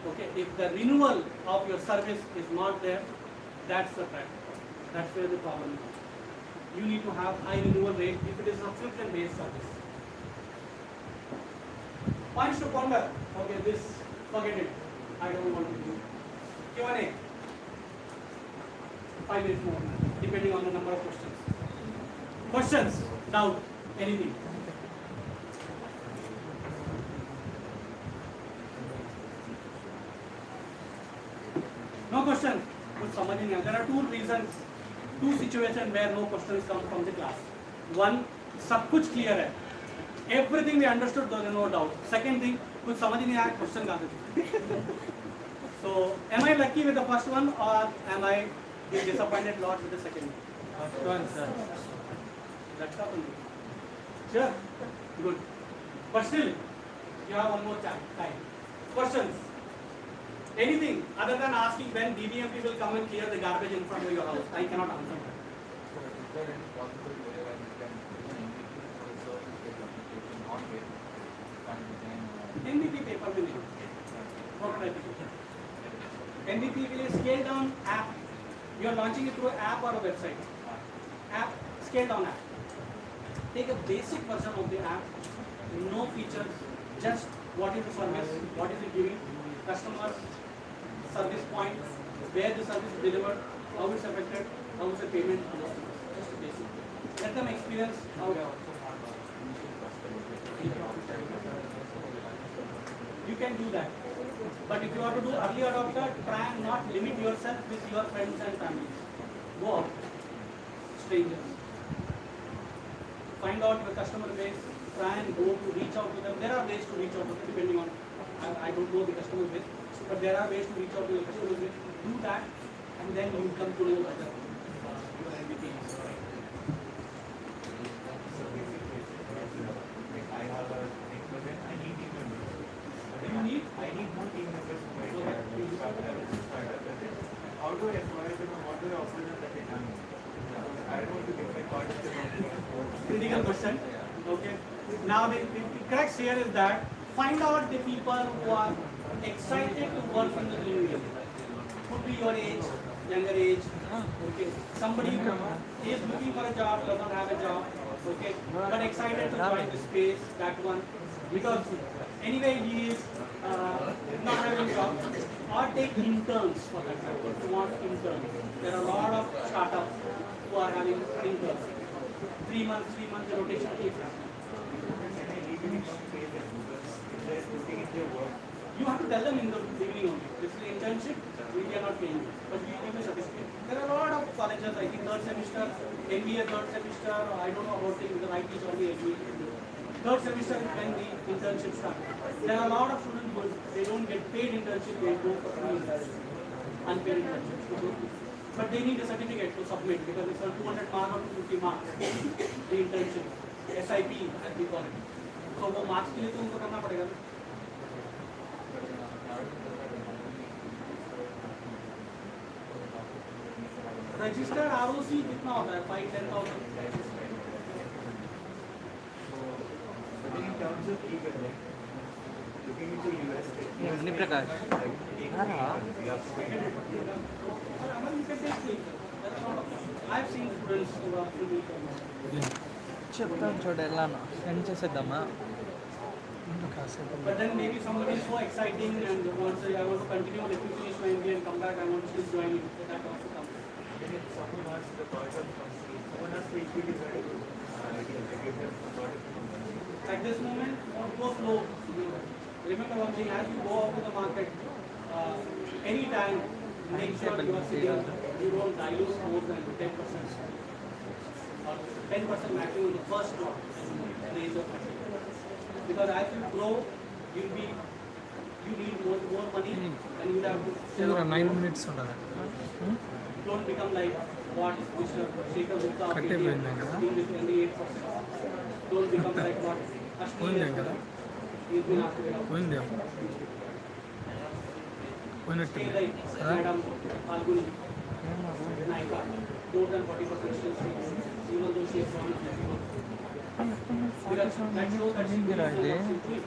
Okay, if the renewal of your service is not there, that's the trap. That's where the problem is. You need to have high renewal rate if it is a subscription based service. Points to ponder. Okay, this, forget it. I don't want to do Q&A. 5 minutes more, depending on the number of questions. Questions, doubt, anything. No question. कुछ समझ ही नहीं आया. There are two reasons, two situations where no questions come from the class. One, सब कुछ clear है. Everything we understood, there is no doubt. Second thing, कुछ समझ ही नहीं आया, question कहाँ से? So, am I lucky with the first one or am I disappointed lot with the second one? First one, sir. That's happened. Sure? Good. But still, you have one more time. Questions? Anything other than asking when DBMP will come and clear the garbage in front of your house? I cannot answer that. MVP paper will be prototype. MVP will be scaled down app. You are launching it through an app or a website. App, scaled down app. Take a basic version of the app, no features, just what is the service, what is it giving, customers, service point, where the service is delivered, how it's affected, how is the payment, just a basic. Let them experience how they are. You can do that. But if you are to do early adopter, try and not limit yourself with your friends and families. Go out, strangers. Find out your customer base, try and go to reach out to them. There are ways to reach out to them depending on, I don't know the customer base, but there are ways to reach out to your customer base. Do that and then you come to know better. I need more team members to make how do I acquire them and what do I offer them that they can? I don't want to give my part of the company. Critical question. Okay. Now the crux here is that find out the people who are excited to work in the new year. Could be your age, younger age. Okay. Somebody who is looking for a job, does not have a job. Okay. But excited to join the space, that one. Because anyway he is not having a job. Or take interns for that. If you want interns. There are a lot of startups who are having interns. 3 months rotation keeps happening. You have to tell them in the beginning only. This is an internship, we cannot pay you. But we give a certificate. There are a lot of colleges, I think 3rd semester, MBA 3rd semester, I don't know about it because I teach only MBA. 3rd semester is when the internship starts. There are a lot of students who they don't get paid internship, they go for free unpaid internship. But they need a certificate to submit because it's on 200 marks or 250 marks. The internship, SIP as we call it. So वो marks के लिए तो उनको करना पड़ेगा. Registered ROC कितना होता है? 5-10,000. In terms of e-government, looking into US, Niprakash. I've seen students who are fully చెప్తాను చూడ వెళ్ళాను సెండ్ చేసేద్దామా but then maybe somebody is so exciting and wants to, I want to continue, let me finish my MBA and come back, I want to still join it. That also comes. if someone wants the product of the company, someone has the equity side of it, give them the product of the company. At this moment, don't go slow. Remember one thing, as you go out to the market, anytime, make sure you are sitting, you don't dilute more than 10%. Or 10% maximum in the first drop. Raise your price. Because as you grow, you need more money and you have to 9 minutes ఉండదు don't become like what Mr. Shekhar Gupta of కట్టే India పోయిందా కదా? doing with 28%. Don't become like what Ashmi పోయిందా has కదా? he's been asked to become. పోయిందే Stay right, Madam Falguni, Naika, more than 40% still stays, even though she has promised everyone. Because that shows that she believes in what she's doing.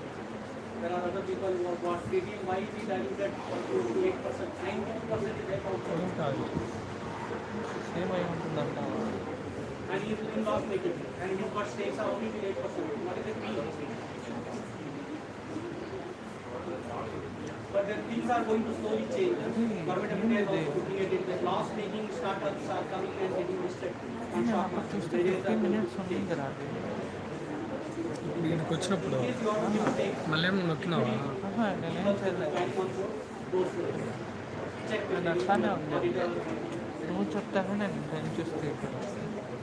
There are other people who have got maybe why is he diluted to 8%, 92% is left outside. Same అయి ఉంటుందంట. And he is in loss making, and his first stakes are only till 8%. What is it mean? But then things are going to slowly change. Government of India is also looking at it. The loss making startups are coming and getting restricted. And short చూస్తే wages are 15 going minutes to change. ఉంటుంది రాదు. దీనికి వచ్చినప్పుడు In case you want to give stakes, మళ్ళీ ఏమో నొక్కినావా నేనేం చేయలేదు. those check with నేను అట్లానే ఉంది. auditor. నువ్వు చెప్తాను నేను దాన్ని చూస్తే ఇక్కడ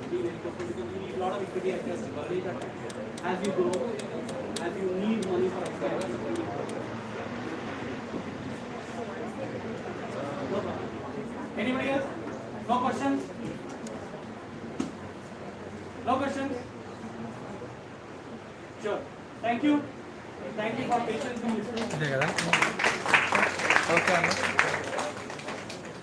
Be very careful because you need a lot of equity access. As you grow, as you need money for expansion. Anybody else? No questions? No questions? Sure. Thank you. Thank you for patiently listening. ఇదే కదా okay అండి.